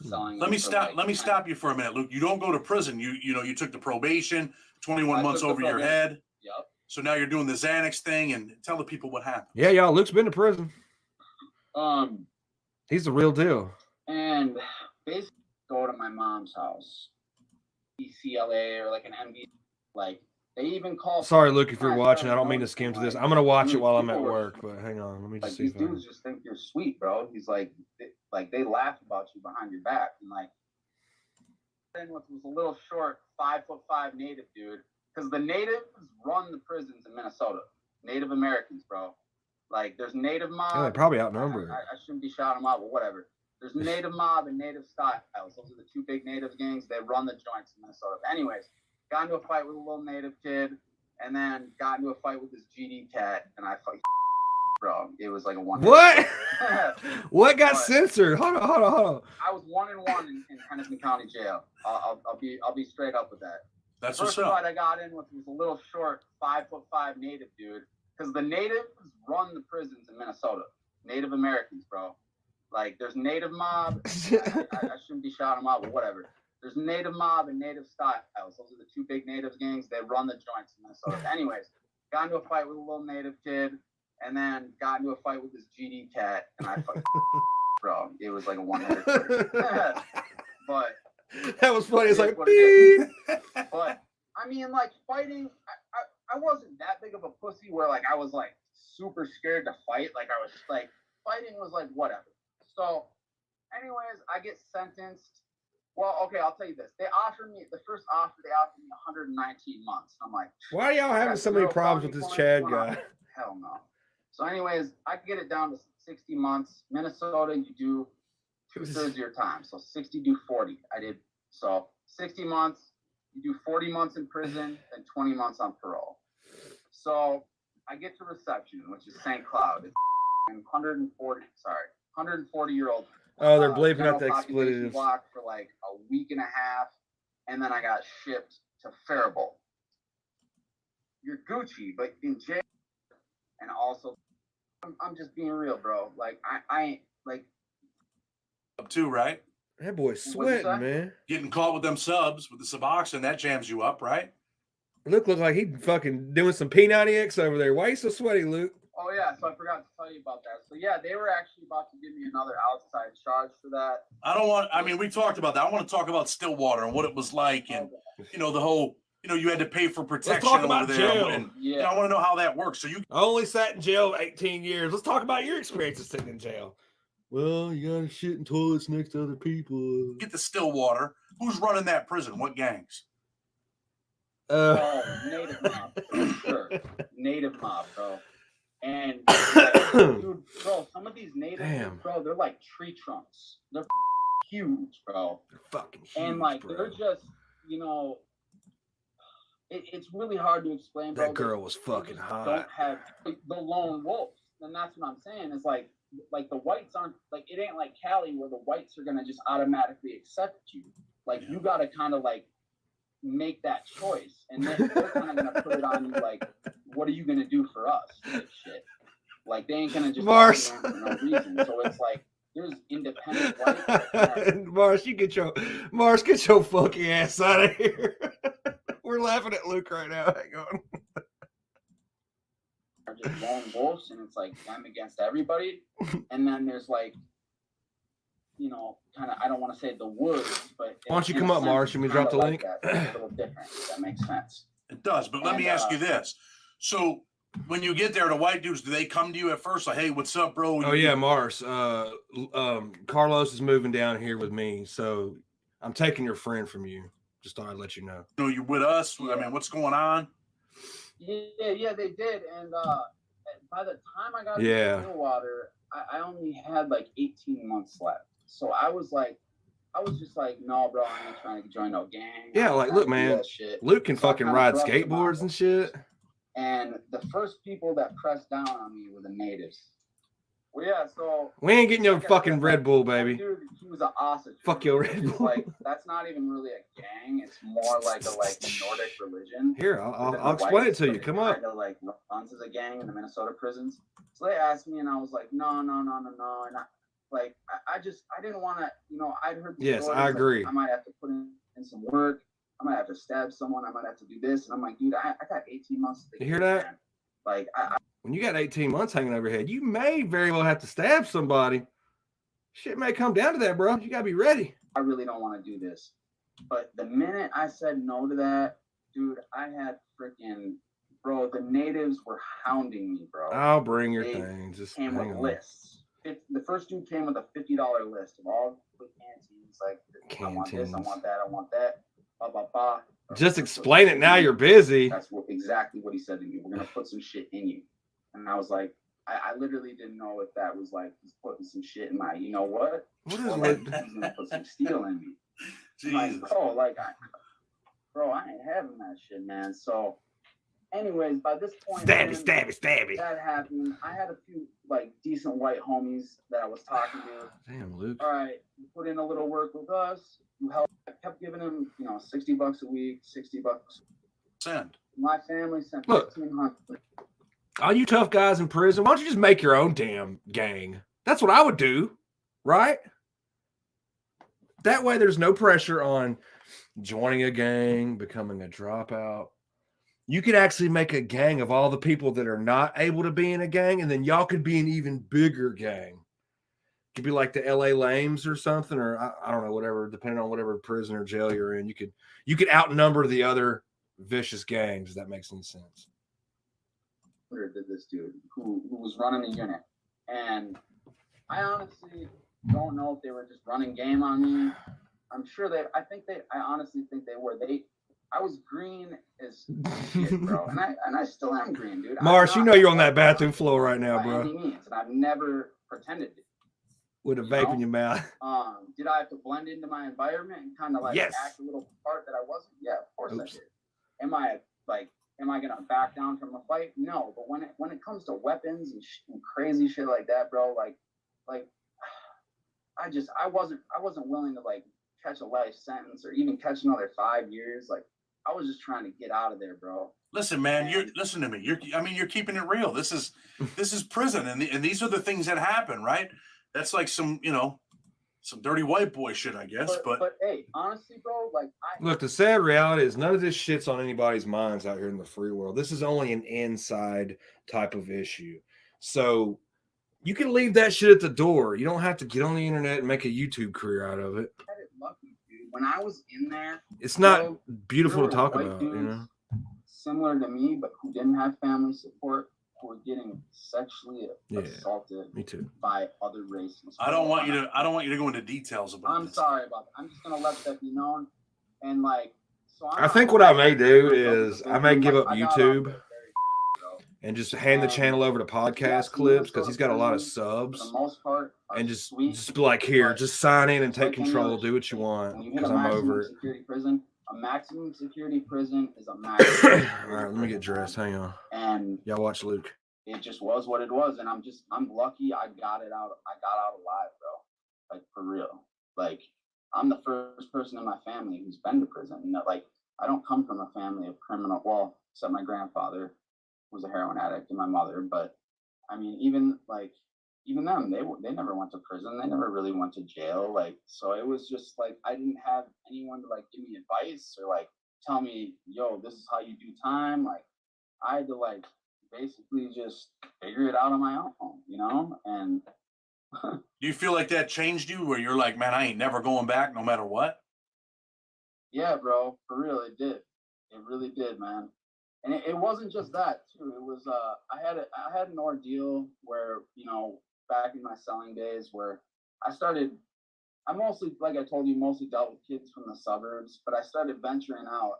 Selling Let me it for, stop. like, Let me stop you for a minute, Luke. You don't go to prison. You know you took the probation, 21 I months took the over your probation. head. Yep. So now you're doing the Xanax thing, and tell the people what happened. Yeah, y'all. Luke's been to prison. He's the real deal. And basically go to my mom's house, ECLA or like an MD, like they even call. Sorry, Luke, if you're watching. I don't mean to skim to this. I'm gonna watch it while I'm at work, but hang on. Let me just Like see these if I dudes just think you're sweet, bro. He's like they laugh about you behind your back, and like then was a little short 5'5" native dude, because the natives run the prisons in Minnesota. Native Americans, bro. Like there's native mob. Yeah, they probably outnumber. I shouldn't be shouting them out, but whatever. There's native mob and native styles. Those are the two big native gangs. They run the joints in Minnesota. But anyways, got into a fight with a little native kid, and then got into a fight with this GD cat, and I fight. Bro, it was like a one. What? What got censored? Hold on. I was 1-1 in Henderson County Jail. I'll be straight up with that. That's First what's up. fight I got in with was a little short 5'5" native dude, because the natives run the prisons in Minnesota. Native Americans, bro. Like there's native mob. I shouldn't be shouting them out, but whatever. There's native mob and native styles. Those are the two big native gangs. They run the joints in Minnesota. But anyways, got into a fight with a little native kid, and then got into a fight with this GD cat, and I fucking bro. It was like a one-hitter. But that was funny. It's like, beep. But I mean, like fighting. I wasn't that big of a pussy where like I was like super scared to fight. Like I was like fighting was like whatever. So, anyways, I get sentenced. Well, okay, I'll tell you this. They offered me the first offer. They offered me 119 months. I'm like, why are y'all having so many problems with this Chad guy? Hell no. So, anyways, I get it down to 60 months. Minnesota, you do 2/3 of your time. So 60 do 40. I did so 60 months. You do 40 months in prison, then 20 months on parole. So I get to reception, which is St. Cloud. It's 140-year-old. Oh, they're bleeping out the general population expletives. block for like a week and a half, and then I got shipped to Faribault. You're Gucci, but in jail, and also, I'm just being real, bro. Like I ain't like Up too, right? That boy's sweating, man. Getting caught with them subs with the Suboxone, that jams you up, right? Luke looks like he fucking doing some P90X over there. Why are you so sweaty, Luke? Oh yeah, so I forgot to tell you about that. So yeah, they were actually about to give me another outside charge for that. I mean, we talked about that. I want to talk about Stillwater and what it was like, and you know the whole, you had to pay for protection talk over about there. jail. And, I want to know how that works. So you I only sat in jail 18 years. Let's talk about your experiences sitting in jail. Well, you gotta shit in toilets next to other people. get to Stillwater. Who's running that prison? What gangs? Native mob, for sure. Native mob, bro. And like, dude, bro, some of these natives, bro, they're like tree trunks. They're huge, bro. They're fucking huge, and like bro. they're just, it's really hard to explain, bro. That girl was fucking hot. Don't have the lone wolves, and that's what I'm saying. Is like the whites aren't like, it ain't like Cali where the whites are gonna just automatically accept you. Like you gotta kind of like make that choice, and then they're kind of gonna put it on you like, what are you gonna do for us? Like shit. Like they ain't gonna just Mars for no reason. So it's like there's independent whites. Mars, get your funky ass out of here. We're laughing at Luke right now. Hang on. just lone wolves, and it's like them against everybody. And then there's like, you know, kind of, I don't want to say the woods, but why don't you come up, Marsh? Let me drop the link. That. It's a little different. If that makes sense. It does, but let me ask you this: so when you get there, the white dudes, do they come to you at first like, "Hey, what's up, bro?" Oh yeah, Mars. Carlos is moving down here with me, so I'm taking your friend from you. Just thought I'd let you know. So you with us? Yeah. I mean, what's going on? Yeah, they did. And by the time I got to Stillwater, I only had like 18 months left. So I was just like, no, bro, I ain't trying to join no gang. Yeah, like, look, man, Luke can fucking ride skateboards and shit. And the first people that pressed down on me were the natives. Well, yeah, so we ain't getting your fucking Red Bull, baby. Dude, he was an ostrich. Fuck your Red Bull. Like, that's not even really a gang. It's more like a Nordic religion. Here, I'll explain it to you. Come on. Kind of like runs as a gang in the Minnesota prisons. So they asked me, and I was like, no. And I didn't want to, you know, I'd heard. Yes, I agree. Like, I might have to put in some work. I might have to stab someone. I might have to do this. And I'm like, dude, I got 18 months. You hear that? Man. Like, when you got 18 months hanging over your head, you may very well have to stab somebody. Shit may come down to that, bro. You gotta be ready. I really don't want to do this. But the minute I said no to that, dude, I had freaking, bro, the natives were hounding me, bro. I'll bring your thing. Just came with lists. The first dude came with a $50 list of all the canteens. Like, I want this, I want that, I want that. Blah, blah, blah. Just explain it now. You're busy. That's exactly what he said to me. We're gonna put some shit in you, and I was like, I literally didn't know if that was like he's putting some shit in my, you know what? What is like, he's gonna put some steel in me. Like, bro, I ain't having that shit, man. So, anyways, by this point, stabby. That happened. I had a few like decent white homies that I was talking to. Damn, Luke. All right, you put in a little work with us. You help. I kept giving him, you know, $60 a week, $60. Send. My family sent $1,500. All you tough guys in prison, why don't you just make your own damn gang? That's what I would do, right? That way there's no pressure on joining a gang, becoming a dropout. You could actually make a gang of all the people that are not able to be in a gang, and then y'all could be an even bigger gang. It could be like the LA Lames or something, or I don't know, whatever, depending on whatever prison or jail you're in. You could outnumber the other vicious gangs, if that makes any sense. Did this dude who was running the unit, and I honestly don't know if they were just running game on me. I'm sure I honestly think they were. I was green as shit, bro, and I still am green, dude. Marsh, you know you're on that bathroom floor right now, bro. By any means, and I've never pretended to. With a vape in your mouth. Did I have to blend into my environment and kind of like act a little part that I wasn't? Yeah, of course I did. Am I gonna back down from a fight? No, but when it comes to weapons and crazy shit like that, bro, like I wasn't willing to like catch a life sentence or even catch another 5 years. Like, I was just trying to get out of there, bro. Listen, man, listen to me. You're keeping it real. This is prison, and these are the things that happen, right? That's like some dirty white boy shit, I guess. But hey, honestly, bro, like look, the sad reality is none of this shit's on anybody's minds out here in the free world. This is only an inside type of issue. So you can leave that shit at the door. You don't have to get on the internet and make a YouTube career out of it. I had it lucky, dude. When I was in there, it's not beautiful to talk about, you know. Similar to me, but who didn't have family support, who were getting sexually assaulted by other races. I don't want you to go into details about this. Sorry about that. I'm just gonna let that be known. And like, so I think what I may do is I may give up YouTube and just hand the channel over to podcast clips because he's got a lot of subs. For the most part, and just be like, here, just sign in and take control, do what you want because I'm over it. A maximum security prison is a maximum. All right, let me get dressed. Hang on. And y'all watch Luke. It just was what it was, and I'm lucky I got it out. I got out alive, bro. Like, for real. Like, I'm the first person in my family who's been to prison. You know, like, I don't come from a family of criminal. Well, except my grandfather was a heroin addict and my mother. But I mean, even them, they never went to prison. They never really went to jail. Like, so it was just like I didn't have anyone to like give me advice or like tell me, yo, this is how you do time. Like, I had to like basically just figure it out on my own, you know? And Do you feel like that changed you where you're like, man, I ain't never going back no matter what? yeah, bro, for real, it did. It really did, man. And it wasn't just that too. It was I had an ordeal where, you know, back in my selling days where I mostly, like I told you, mostly dealt with kids from the suburbs, but I started venturing out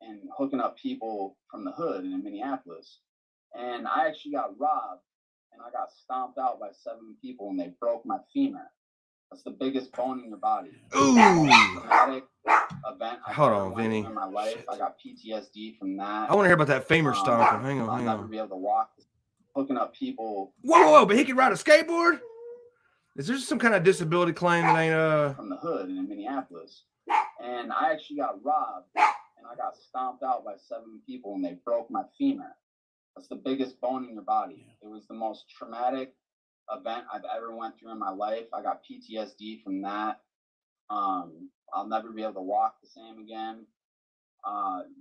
and hooking up people from the hood in Minneapolis. And I actually got robbed and I got stomped out by 7 people and they broke my femur. That's the biggest bone in your body. Ooh. Traumatic event I've Hold ever on, went Vinny. through in my life. I got PTSD from that. I want to hear about that femur stomping. Hang on, I'll hang never on. be able to walk. Hooking up people. Whoa, but he can ride a skateboard? Is there some kind of disability claim that ain't from the hood in Minneapolis? And I actually got robbed and I got stomped out by 7 people and they broke my femur. That's the biggest bone in your body. It was the most traumatic event I've ever went through in my life. I got PTSD from that. I'll never be able to walk the same again.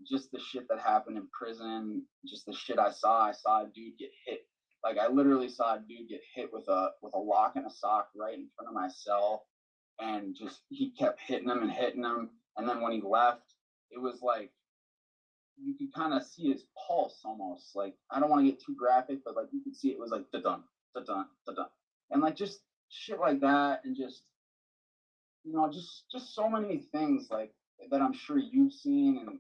Just the shit that happened in prison, just the shit I saw a dude get hit. Like I literally saw a dude get hit with a lock and a sock right in front of my cell, and just he kept hitting him. And then when he left, it was like you could kind of see his pulse almost. Like I don't want to get too graphic, but like you could see it was like da-dun, da-dun, da-dun. And like just shit like that, and just you know, just so many things like that I'm sure you've seen, and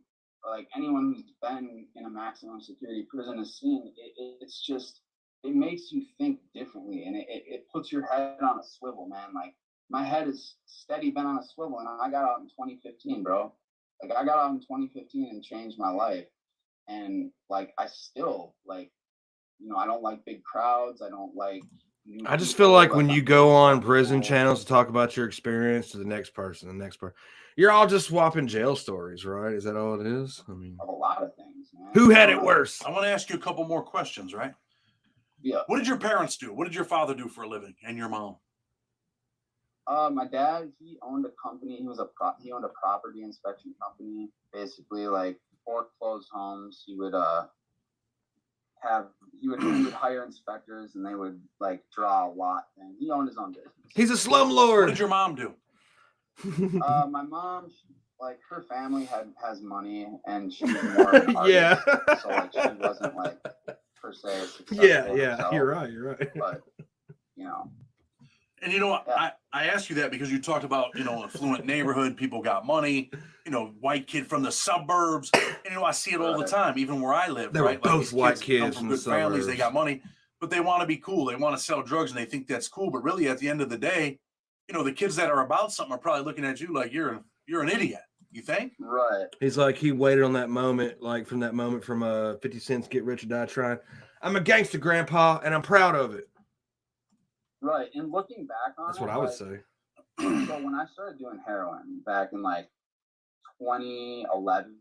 like anyone who's been in a maximum security prison has seen. It's just it makes you think differently, and it puts your head on a swivel, man. Like my head is steady been on a swivel, and I got out in 2015, bro. Like I got out in 2015 and changed my life, and like I still like, you know, I don't like big crowds. I don't like. I just feel like when you go on prison channels to talk about your experience to the next person, you're all just swapping jail stories, right? Is that all it is? I mean, of a lot of things, man. Who had it worse? I want to ask you a couple more questions, right? Yeah. What did your parents do? What did your father do for a living, and your mom? My dad, he owned a company. He owned a property inspection company. Basically, like foreclosed homes. He would hire inspectors, and they would like draw a lot. And he owned his own business. He's a slum lord. What did your mom do? My mom, like her family has money, and she was more of an artist, Yeah. so like she wasn't like per se successful Yeah, herself, you're right. but you know. And you know what? Yeah. I asked you that because you talked about, you know, affluent neighborhood, people got money, you know, white kid from the suburbs. And you know, I see it all the time, even where I live, They were right? both these white kids come from from good the families, they suburbs. got money, but they want to be cool. They want to sell drugs and they think that's cool. But really at the end of the day, you know, the kids that are about something are probably looking at you like you're an idiot. You think? Right. He's like, he waited on that moment, like from 50 Cent's Get Rich or Die Trying. I'm a gangster, Grandpa, and I'm proud of it. Right. And looking back on That's it, what I would say. So when I started doing heroin back in like 2011,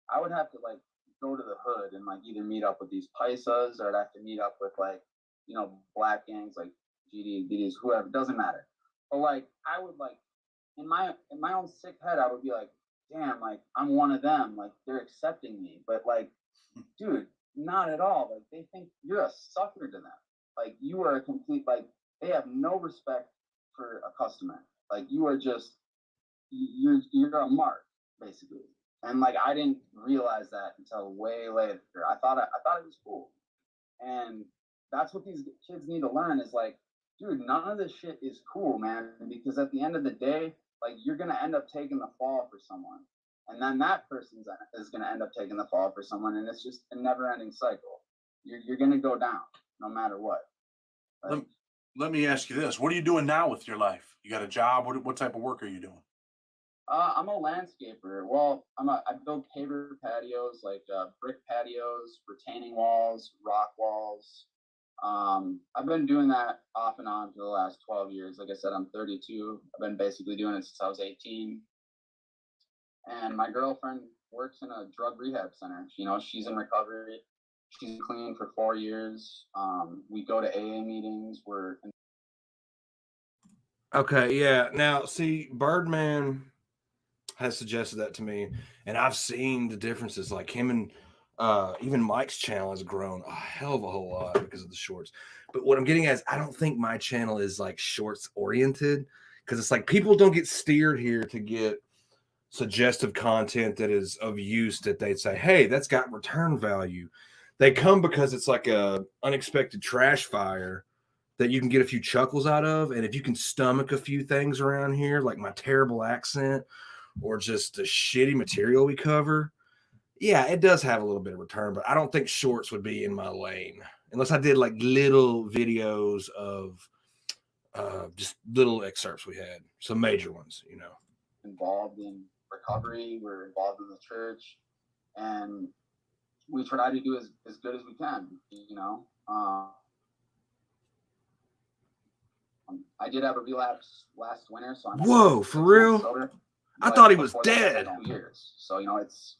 I would have to like go to the hood and like either meet up with these paisas, or I'd have to meet up with like, you know, black gangs like GD, BDs, whoever, doesn't matter. But like I would like in my own sick head, I would be like, damn, like I'm one of them, like they're accepting me. But like, dude, not at all. Like they think you're a sucker to them. Like you are a complete, like they have no respect for a customer. Like you are just you're a mark, basically. And like I didn't realize that until way later. I thought it was cool. And that's what these kids need to learn is like, dude, none of this shit is cool, man. Because at the end of the day, like you're gonna end up taking the fall for someone. And then that person is gonna end up taking the fall for someone, and it's just a never-ending cycle. You're gonna go down no matter what. Like, let me ask you this: what are you doing now with your life? You got a job? What type of work are you doing? I'm a landscaper. Well, I build paver patios, like brick patios, retaining walls, rock walls. I've been doing that off and on for the last 12 years. Like I said, I'm 32. I've been basically doing it since I was 18. And my girlfriend works in a drug rehab center. You know, she's in recovery. She's clean for 4 years. We go to AA meetings. Okay, yeah. Now, see, Birdman has suggested that to me, and I've seen the differences. Like him and Even Mike's channel has grown a hell of a whole lot because of the shorts. But what I'm getting at is I don't think my channel is like shorts oriented, because it's like people don't get steered here to get suggestive content that is of use, that they'd say, hey, that's got return value. They come because it's like a unexpected trash fire that you can get a few chuckles out of. And if you can stomach a few things around here, like my terrible accent or just the shitty material we cover, yeah, it does have a little bit of return, but I don't think shorts would be in my lane unless I did like little videos of just little excerpts we had, some major ones, you know. Involved in recovery, we're involved in the church, and we try to do as good as we can, you know. I did have a relapse last winter, so I'm Whoa, for real? sober, I thought he was dead. 2 years. So, you know, it's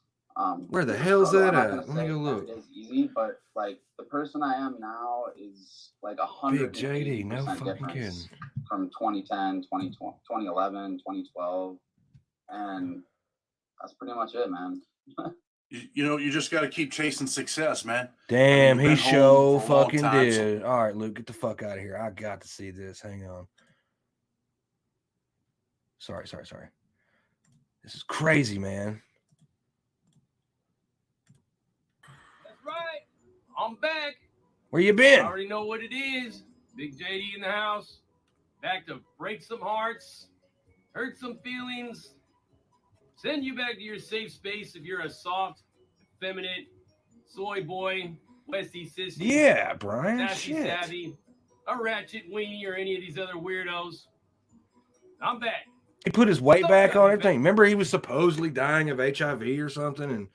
where the hell is that at? Let me go look. It's easy, but like the person I am now is like 100%. Big JD, no fucking kidding. From 2010, 2011, 2012, and that's pretty much it, man. You know, you just got to keep chasing success, man. Damn, I mean, he sure fucking time, did. All right, Luke, get the fuck out of here. I got to see this. Hang on. Sorry. This is crazy, man. That's right. I'm back. Where you been? I already know what it is. Big JD in the house. Back to break some hearts, hurt some feelings, send you back to your safe space if you're a soft, effeminate, soy boy, Westie sissy. Yeah, Brian. Sassy Shit. savvy, a ratchet weenie, or any of these other weirdos. I'm back. He put his weight back on everything. Remember, he was supposedly dying of HIV or something, and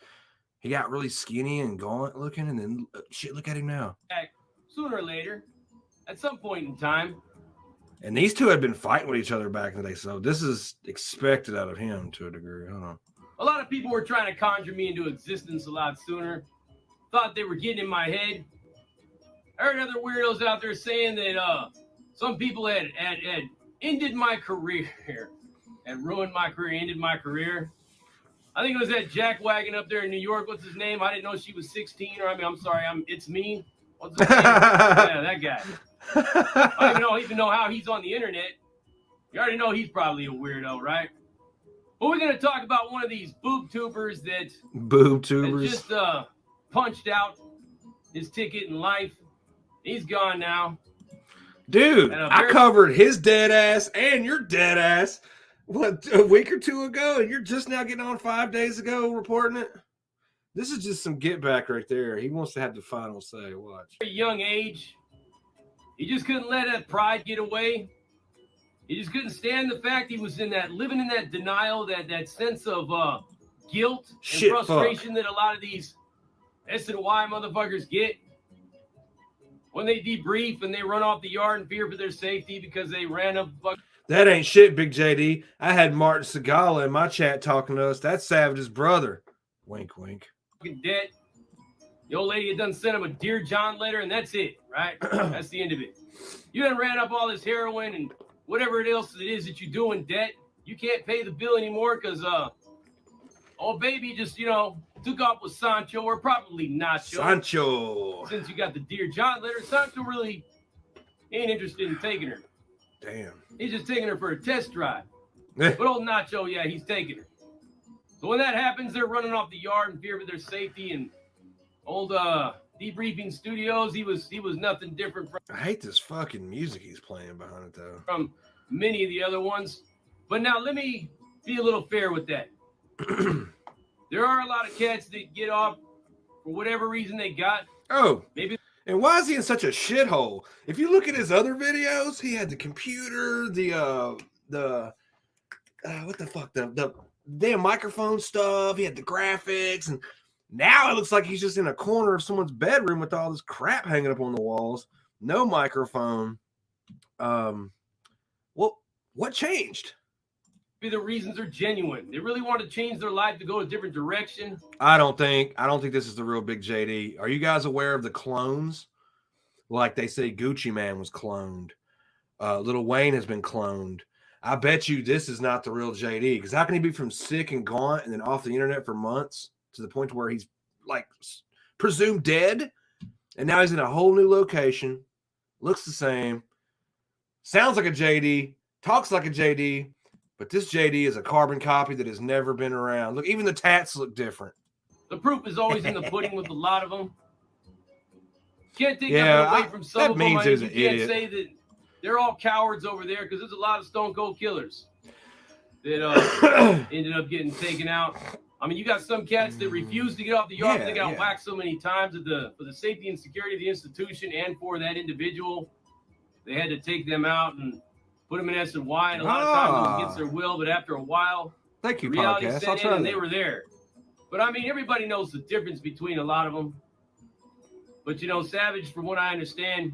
he got really skinny and gaunt looking, and then shit, look at him now. Back sooner or later, at some point in time. And these two had been fighting with each other back in the day, so this is expected out of him to a degree. I don't know. A lot of people were trying to conjure me into existence a lot sooner. Thought they were getting in my head. I heard other weirdos out there saying that some people had ended my career, had ruined my career, ended my career. I think it was that jackwagon up there in New York. What's his name? I didn't know she was 16. Or I'm sorry, it's me. What's his name? Yeah, that guy. I don't even know how he's on the internet. You already know he's probably a weirdo, right? But we're going to talk about one of these boob tubers that just punched out his ticket in life. He's gone now. Dude, I covered his dead ass and your dead ass, a week or two ago, and you're just now getting on 5 days ago reporting it? This is just some get back right there. He wants to have the final say. Watch. At a young age, he just couldn't let that pride get away. He just couldn't stand the fact he was living in that denial, that sense of guilt and frustration that a lot of these S&Y motherfuckers get when they debrief and they run off the yard in fear for their safety because they ran up. That ain't shit, Big JD. I had Martin Segala in my chat talking to us. That's Savage's brother. Wink, wink. Debt. The old lady had done sent him a Dear John letter, and that's it, right? That's the end of it. You done ran up all this heroin and whatever else it is that you do in debt. You can't pay the bill anymore because old baby just, took off with Sancho, or probably Nacho. Sancho. Since you got the Dear John letter, Sancho really ain't interested in taking her. Damn. He's just taking her for a test drive. But old Nacho, yeah, he's taking her. So when that happens, they're running off the yard in fear for their safety. And old debriefing studios, he was nothing different from. I hate this fucking music he's playing behind it though. From many of the other ones. But now let me be a little fair with that. There are a lot of cats that get off for whatever reason they got. Oh, maybe. And why is he in such a shithole? If you look at his other videos, he had the computer, what the fuck, the damn microphone stuff. He had the graphics, and now it looks like he's just in a corner of someone's bedroom with all this crap hanging up on the walls. No microphone. What changed? Maybe the reasons are genuine. They really want to change their life to go a different direction. I don't think this is the real Big JD. Are you guys aware of the clones? Like they say Gucci Man was cloned. Lil Wayne has been cloned. I bet you this is not the real JD, because how can he be from sick and gaunt and then off the internet for months to the point where he's like presumed dead. And now he's in a whole new location. Looks the same. Sounds like a JD. Talks like a JD. But this JD is a carbon copy that has never been around. Look, even the tats look different. The proof is always in the pudding with a lot of them. Can't take nothing away from some that of them. means I mean, he's you an can't idiot. say that they're all cowards over there because there's a lot of stone cold killers that ended up getting taken out. I mean, you got some cats that refuse to get off the yard. They got whacked so many times for the safety and security of the institution and for that individual. They had to take them out and put them in S&Y, and a lot of times it was against their will. But after a while, thank you, reality podcast. set I'll in try and that. they were there. But I mean, everybody knows the difference between a lot of them. But you know, Savage, from what I understand,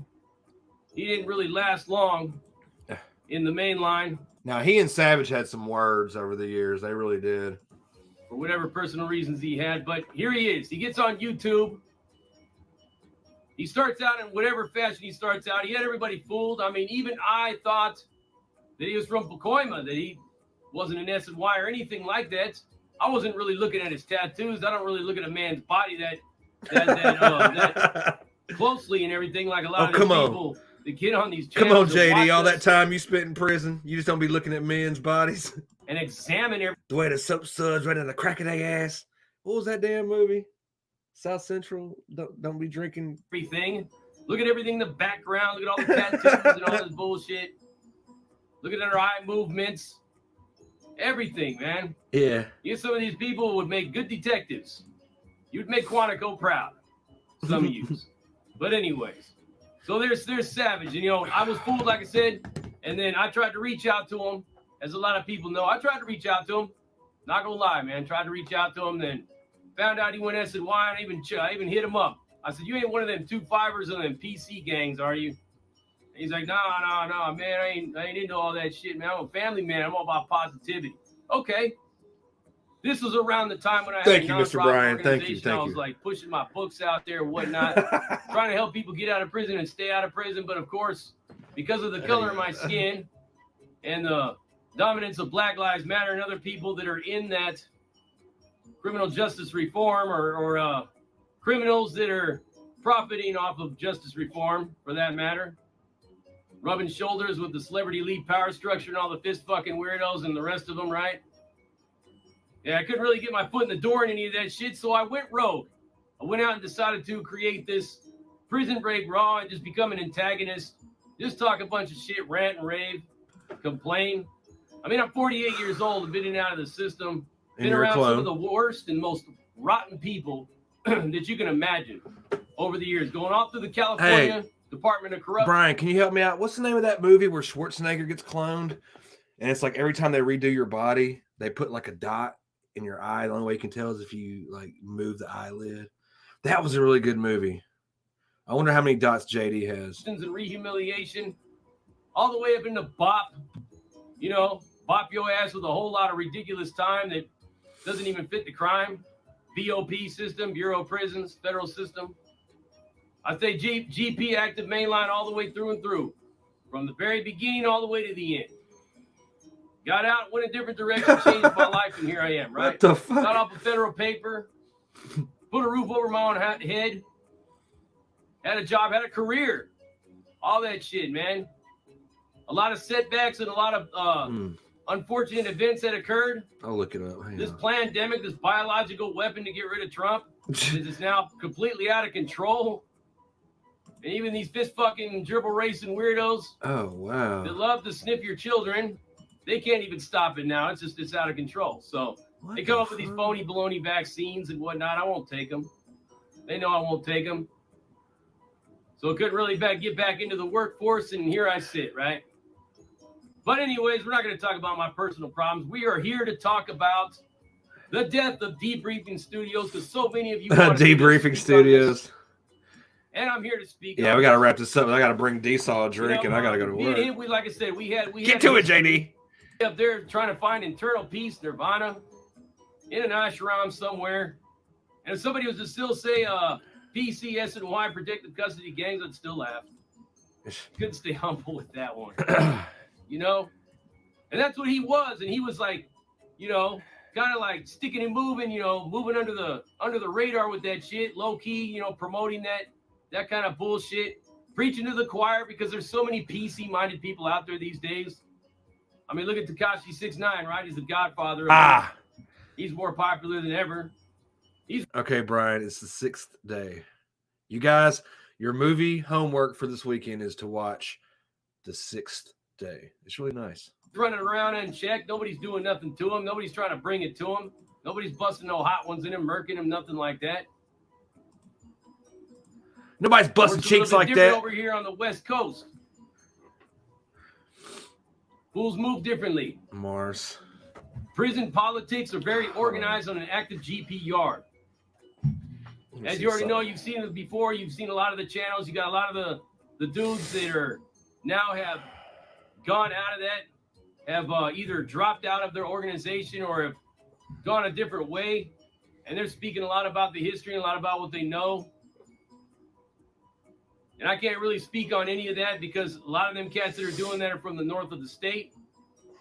he didn't really last long in the main line. Now, he and Savage had some words over the years. They really did. For whatever personal reasons he had. But here he is. He gets on YouTube. He starts out in whatever fashion he starts out. He had everybody fooled. I mean, even I thought that he was from Pacoima, that he wasn't an S&Y or anything like that. I wasn't really looking at his tattoos. I don't really look at a man's body that closely and everything like a lot of these people that get on these channels. Come on, JD. All that time you spent in prison, you just don't be looking at men's bodies and examine every the way the soap suds right in the crack of their ass. What was that damn movie? South Central. Don't be drinking everything. Look at everything in the background. Look at all the tattoos and all this bullshit. Look at their eye movements. Everything, man. Yeah. You some of these people would make good detectives. You'd make Quantico proud. Some of you. But anyways, so there's Savage, and you know, I was fooled, like I said, and then I tried to reach out to him, as a lot of people know. I tried to reach out to him. Not gonna lie, man. Tried to reach out to him, then found out he went S&Y, and I even hit him up. I said, "You ain't one of them 2-5ers of them PC gangs, are you?" And he's like, "No, man. I ain't into all that shit, man. I'm a family man. I'm all about positivity." Okay. This was around the time when I Thank had a you, Mr. nonprofit Brian. Thank you. organization. I was like pushing my books out there and whatnot, trying to help people get out of prison and stay out of prison. But of course, because of the color of my skin and the dominance of Black Lives Matter and other people that are in that criminal justice reform or criminals that are profiting off of justice reform, for that matter, rubbing shoulders with the celebrity elite power structure and all the fist fucking weirdos and the rest of them, right? Yeah, I couldn't really get my foot in the door in any of that shit, so I went rogue. I went out and decided to create this Prison Break Raw and just become an antagonist, just talk a bunch of shit, rant and rave, complain. I mean, I'm 48 years old, been in and out of the system, been around some of the worst and most rotten people that you can imagine over the years, going all through the California Department of Corruption. Brian, can you help me out? What's the name of that movie where Schwarzenegger gets cloned? And it's like every time they redo your body, they put like a dot in your eye. The only way you can tell is if you like move the eyelid. That was a really good movie. I wonder how many dots JD has. And rehumiliation, all the way up into bop, you know, bop your ass with a whole lot of ridiculous time that doesn't even fit the crime. BOP system, Bureau of Prisons, federal system. I say GP active mainline all the way through and through, from the very beginning all the way to the end. Got out, went a different direction, changed my life, and here I am, right? What the fuck? Got off of federal paper, put a roof over my own head, had a job, had a career, all that shit, man. A lot of setbacks and a lot of unfortunate events that occurred. I'll look it up. This pandemic, this biological weapon to get rid of Trump, is now completely out of control. And even these fist fucking gerbil racing weirdos Oh, wow. that love to sniff your children, they can't even stop it now. It's out of control. So they come up with these phony baloney vaccines and whatnot. I won't take them. They know I won't take them. So I couldn't really get back into the workforce, and here I sit, right? But anyways, we're not going to talk about my personal problems. We are here to talk about the death of Debriefing Studios, because so many of you Debriefing Studios. And I'm here to speak. Yeah, we got to wrap this up. I got to bring D-Saw a drink, and I got to go to work. We, like I said, we had Get to it, JD. Up there trying to find internal peace, nirvana, in an ashram somewhere. And if somebody was to still say PC, S&Y, protective custody gangs, I'd still laugh. Couldn't stay humble with that one. You know? And that's what he was. And he was like, you know, kind of like sticking and moving, moving under the radar with that shit, low key, promoting that kind of bullshit, preaching to the choir because there's so many PC minded people out there these days. I mean, look at Tekashi 6ix9ine, right? He's the godfather of He's more popular than ever. Okay, Brian, it's the 6th day. You guys, your movie homework for this weekend is to watch The 6th Day. It's really nice. Running around unchecked. Nobody's doing nothing to him. Nobody's trying to bring it to him. Nobody's busting no hot ones in him, murking him, nothing like that. Nobody's busting cheeks like that. Over here on the West Coast. Fools move differently. Mars. Prison politics are very organized on an active GP yard. As you already know, you've seen it before. You've seen a lot of the channels. You got a lot of the dudes that are now have gone out of that, have either dropped out of their organization or have gone a different way. And they're speaking a lot about the history and a lot about what they know. And I can't really speak on any of that because a lot of them cats that are doing that are from the north of the state.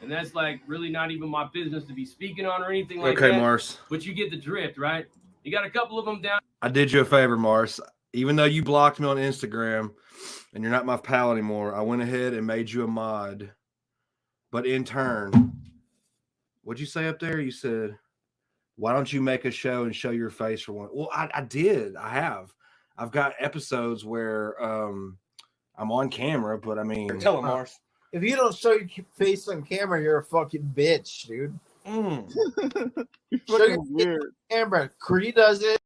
And that's like really not even my business to be speaking on or anything like that. Okay, Mars. But you get the drift, right? You got a couple of them down. I did you a favor, Mars. Even though you blocked me on Instagram and you're not my pal anymore, I went ahead and made you a mod. But in turn, what'd you say up there? You said, why don't you make a show and show your face for one? Well, I did. I have. I've got episodes where I'm on camera, but I mean... Tell him, Mars. If you don't show your face on camera, you're a fucking bitch, dude. Show your face on camera. Cree does it.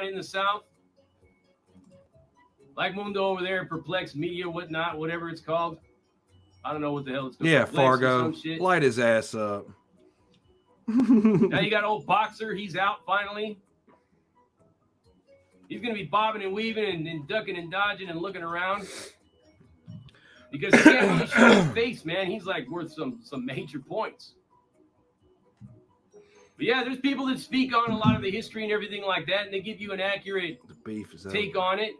In the South, like Mundo over there, Perplex Media, whatnot, whatever it's called. I don't know what the hell it's called. Yeah, Perplex Fargo. Light his ass up. Now you got old Boxer. He's out finally. He's going to be bobbing and weaving and ducking and dodging and looking around. Because he can't really show his face, man. He's like worth some major points. But yeah, there's people that speak on a lot of the history and everything like that, and they give you an accurate take on it.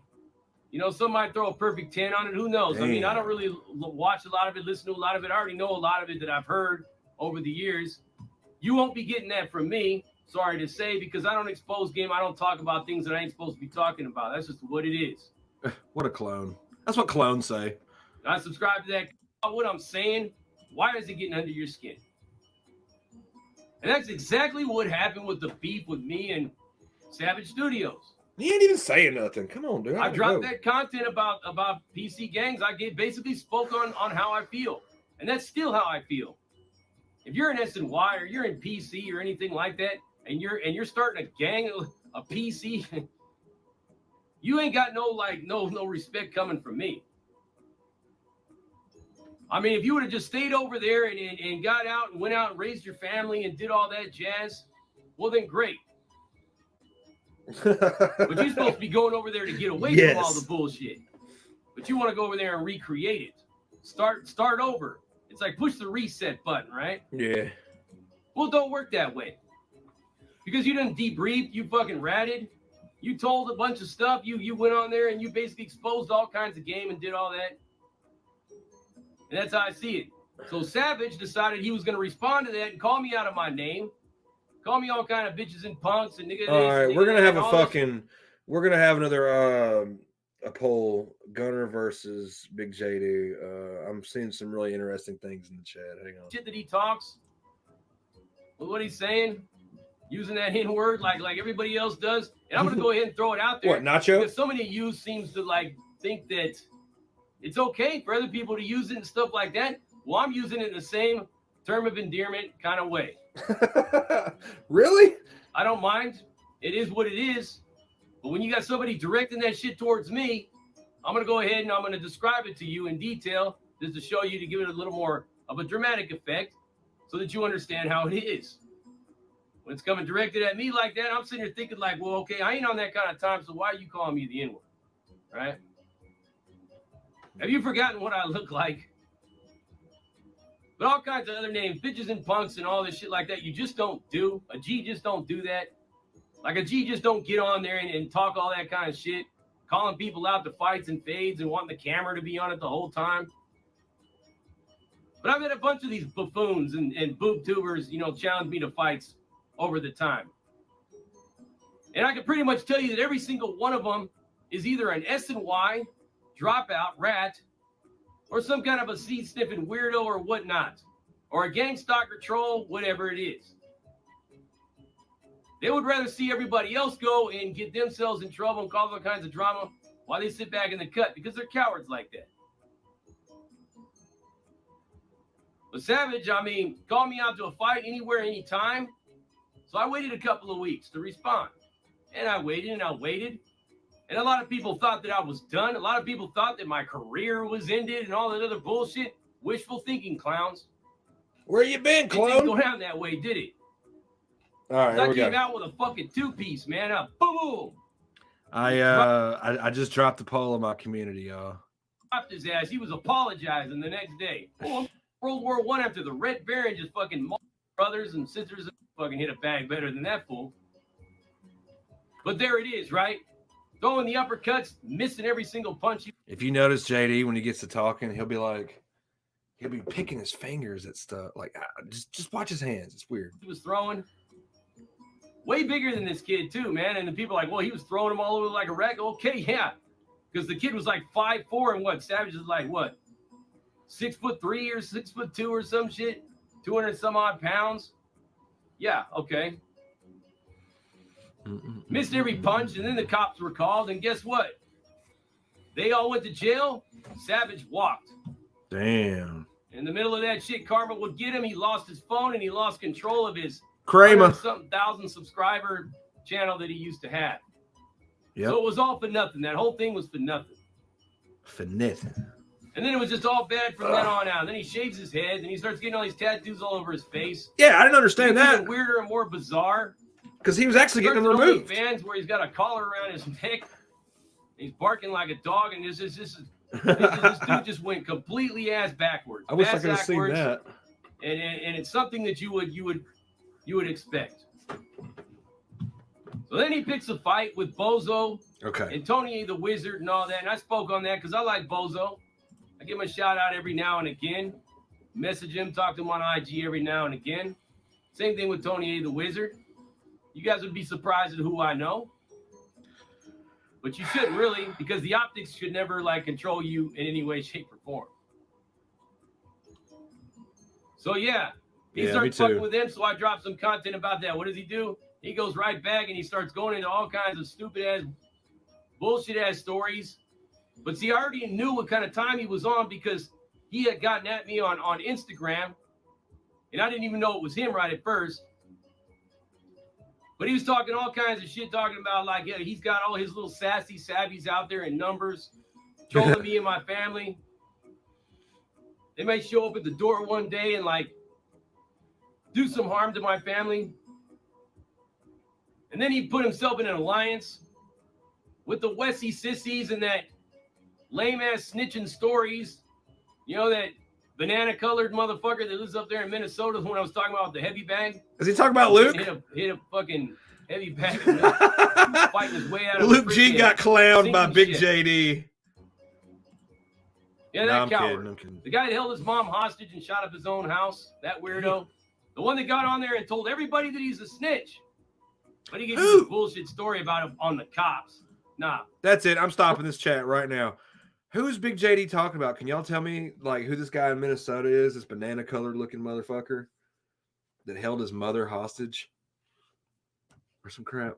Some might throw a perfect 10 on it. Who knows? Damn. I mean, I don't really watch a lot of it, listen to a lot of it. I already know a lot of it that I've heard over the years. You won't be getting that from me, sorry to say, because I don't expose game. I don't talk about things that I ain't supposed to be talking about. That's just what it is. What a clone. That's what clones say. I subscribe to that. What I'm saying, why is it getting under your skin? And that's exactly what happened with the beef with me and Savage Studios. He ain't even saying nothing. Come on, dude. I dropped that content about PC gangs. I basically spoke on how I feel. And that's still how I feel. If you're in SNY or you're in PC or anything like that, and you're starting a gang, a PC, you ain't got no respect coming from me. I mean, if you would have just stayed over there and got out and went out and raised your family and did all that jazz, well, then great. But you're supposed to be going over there to get away from all the bullshit. But you want to go over there and recreate it. Start over. It's like push the reset button, right? Yeah. Well, don't work that way. Because you didn't debrief, you fucking ratted. You told a bunch of stuff. You went on there and you basically exposed all kinds of game and did all that. And that's how I see it. So Savage decided he was going to respond to that and call me out of my name. Call me all kind of bitches and punks and niggas. All right, we're going to have we're going to have another a poll, Gunner versus Big JD. I'm seeing some really interesting things in the chat. Hang on. Shit that he talks, with what he's saying, using that N-word like everybody else does. And I'm going to go ahead and throw it out there. What, Nacho? Because so many of you seems to think that it's okay for other people to use it and stuff like that. Well, I'm using it in the same term of endearment kind of way. Really? I don't mind. It is what it is. But when you got somebody directing that shit towards me, I'm going to go ahead and I'm going to describe it to you in detail just to show you, to give it a little more of a dramatic effect so that you understand how it is. When it's coming directed at me like that, I'm sitting here thinking like, well, okay, I ain't on that kind of time, so why are you calling me the N-word? Right? Have you forgotten what I look like? But all kinds of other names, bitches and punks and all this shit like that, you just don't do. A G just don't do that. Like a G just don't get on there and talk all that kind of shit, calling people out to fights and fades and wanting the camera to be on it the whole time. But I've had a bunch of these buffoons and boob tubers, you know, challenge me to fights over the time. And I can pretty much tell you that every single one of them is either an S&Y, dropout, rat, or some kind of a seed-sniffing weirdo or whatnot, or a gang stalker troll, whatever it is. They would rather see everybody else go and get themselves in trouble and cause all kinds of drama while they sit back in the cut because they're cowards like that. But Savage, I mean, called me out to a fight anywhere, anytime. So I waited a couple of weeks to respond. And I waited and I waited. And a lot of people thought that I was done. A lot of people thought that my career was ended and all that other bullshit. Wishful thinking, clowns. Where you been, It clown? didn't go down that way, did it? All right, here I we came go. out with a fucking two-piece, man. Boom! I just dropped the poll in my community, y'all. Dropped his ass. He was apologizing the next day. Oh, World War I after the Red Baron just fucking brothers and sisters fucking hit a bag better than that fool. But there it is, right? Throwing the uppercuts, missing every single punch. If you notice JD when he gets to talking, he'll be picking his fingers at stuff. Like, just watch his hands. It's weird. He was throwing way bigger than this kid too, man. And the people are like, well, he was throwing them all over like a wreck. Okay, yeah, because the kid was like 5'4" and what? Savage is like what? 6'3" or 6'2" or some shit. 200 some odd pounds. Yeah, okay. Missed every punch, and then the cops were called, and guess what? They all went to jail. Savage walked. Damn. In the middle of that shit, karma would get him. He lost his phone, and he lost control of his Kramer. something thousand subscriber channel that he used to have. Yep. So it was all for nothing. That whole thing was for nothing. For nothing. And then it was just all bad from then on out. Then he shaves his head, and he starts getting all these tattoos all over his face. Yeah, I didn't understand that. Even weirder and more bizarre. Because he was actually getting them removed. Fans where he's got a collar around his neck. He's barking like a dog, and this dude just went completely ass backwards. I wish I could have seen that. And it's something that you would expect. So then he picks a fight with Bozo and Tony the Wizard and all that. And I spoke on that because I like Bozo. I give him a shout out every now and again. Message him, talk to him on IG every now and again. Same thing with Tony the Wizard. You guys would be surprised at who I know. But you shouldn't really, because the optics should never like control you in any way, shape, or form. So yeah, he starts fucking with him, so I dropped some content about that. What does he do? He goes right back and he starts going into all kinds of stupid ass, bullshit ass stories. But see, I already knew what kind of time he was on because he had gotten at me on Instagram, and I didn't even know it was him right at first. But he was talking all kinds of shit, talking about like, yeah, he's got all his little sassy savvies out there in numbers, trolling me and my family. They may show up at the door one day and like do some harm to my family. And then he put himself in an alliance with the Wessie sissies and that lame ass snitching stories. You know, that banana colored motherfucker that lives up there in Minnesota when I was talking about the heavy bag. Is he talking about Luke? Hit a fucking heavy bag fighting his way out of Luke G got clowned by Big shit. JD. Yeah, that coward. I'm kidding. The guy that held his mom hostage and shot up his own house. That weirdo. The one that got on there and told everybody that he's a snitch. But he gave you this bullshit story about him on the cops. Nah. That's it. I'm stopping this chat right now. Who's Big JD talking about? Can y'all tell me like who this guy in Minnesota is? This banana colored looking motherfucker that held his mother hostage or some crap.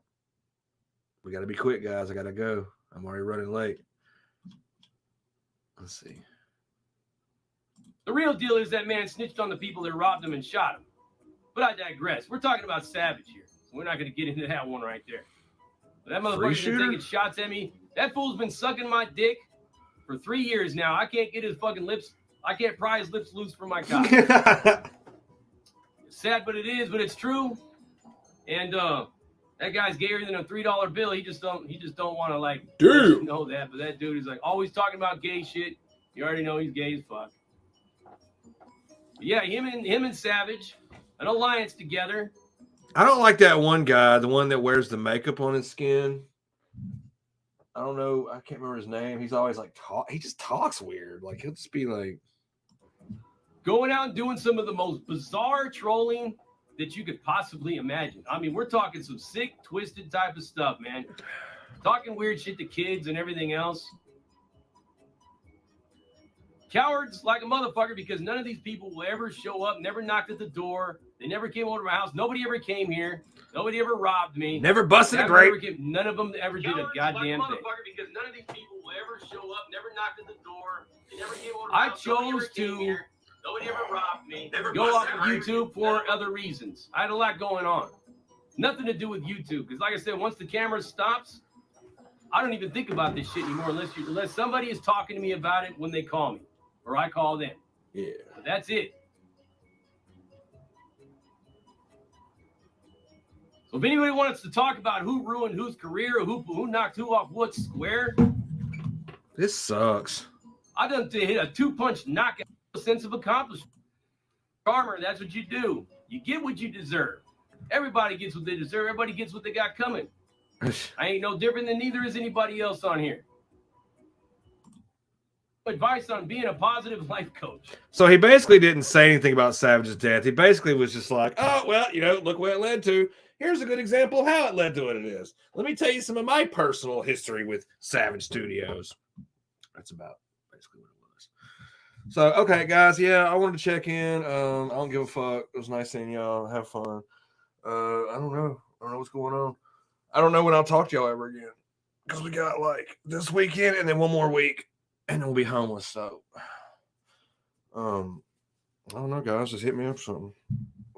We got to be quick, guys. I got to go. I'm already running late. Let's see. The real deal is that man snitched on the people that robbed him and shot him. But I digress. We're talking about Savage here. So we're not going to get into that one right there. But that motherfucker's been taking shots at me. That fool's been sucking my dick for 3 years now. I can't get his fucking lips. I can't pry his lips loose from my cock. It's sad, but it is, but it's true. And that guy's gayer than a $3 bill. He just don't want to like know that. But that dude is like always talking about gay shit. You already know he's gay as fuck. But yeah, him and Savage, an alliance together. I don't like that one guy, the one that wears the makeup on his skin. I don't know. I can't remember his name. He's always like he just talks weird. Like he'll just be like, going out and doing some of the most bizarre trolling that you could possibly imagine. I mean, we're talking some sick, twisted type of stuff, man. Talking weird shit to kids and everything else. Cowards like a motherfucker, because none of these people will ever show up, never knocked at the door. They never came over to my house. Nobody ever came here. Nobody ever robbed me. Never busted a grape. None of them ever did a goddamn thing. Because none of these people will ever show up, never knocked at the door. They never came over to my house. I chose to nobody ever robbed me. Go off of YouTube for other reasons. I had a lot going on. Nothing to do with YouTube. Because like I said, once the camera stops, I don't even think about this shit anymore unless somebody is talking to me about it when they call me. Or I call them. Yeah. But that's it. So if anybody wants to talk about who ruined whose career or who knocked who off what square, this sucks. I done to hit a 2-punch knockout sense of accomplishment. Karma, that's what you do. You get what you deserve. Everybody gets what they deserve. Everybody gets what they got coming. I ain't no different than neither is anybody else on here. Advice on being a positive life coach. So he basically didn't say anything about Savage's death. He basically was just like, oh, well, look where it led to. Here's a good example of how it led to what it is. Let me tell you some of my personal history with Savage Studios. That's about basically what it was. So, okay, guys, yeah, I wanted to check in. I don't give a fuck. It was nice seeing y'all. Have fun. I don't know. I don't know what's going on. I don't know when I'll talk to y'all ever again. Because we got, like, this weekend and then one more week. And then we'll be homeless. So, I don't know, guys. Just hit me up something.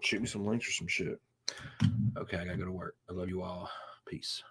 Shoot me some links or some shit. Okay, I gotta go to work. I love you all. Peace.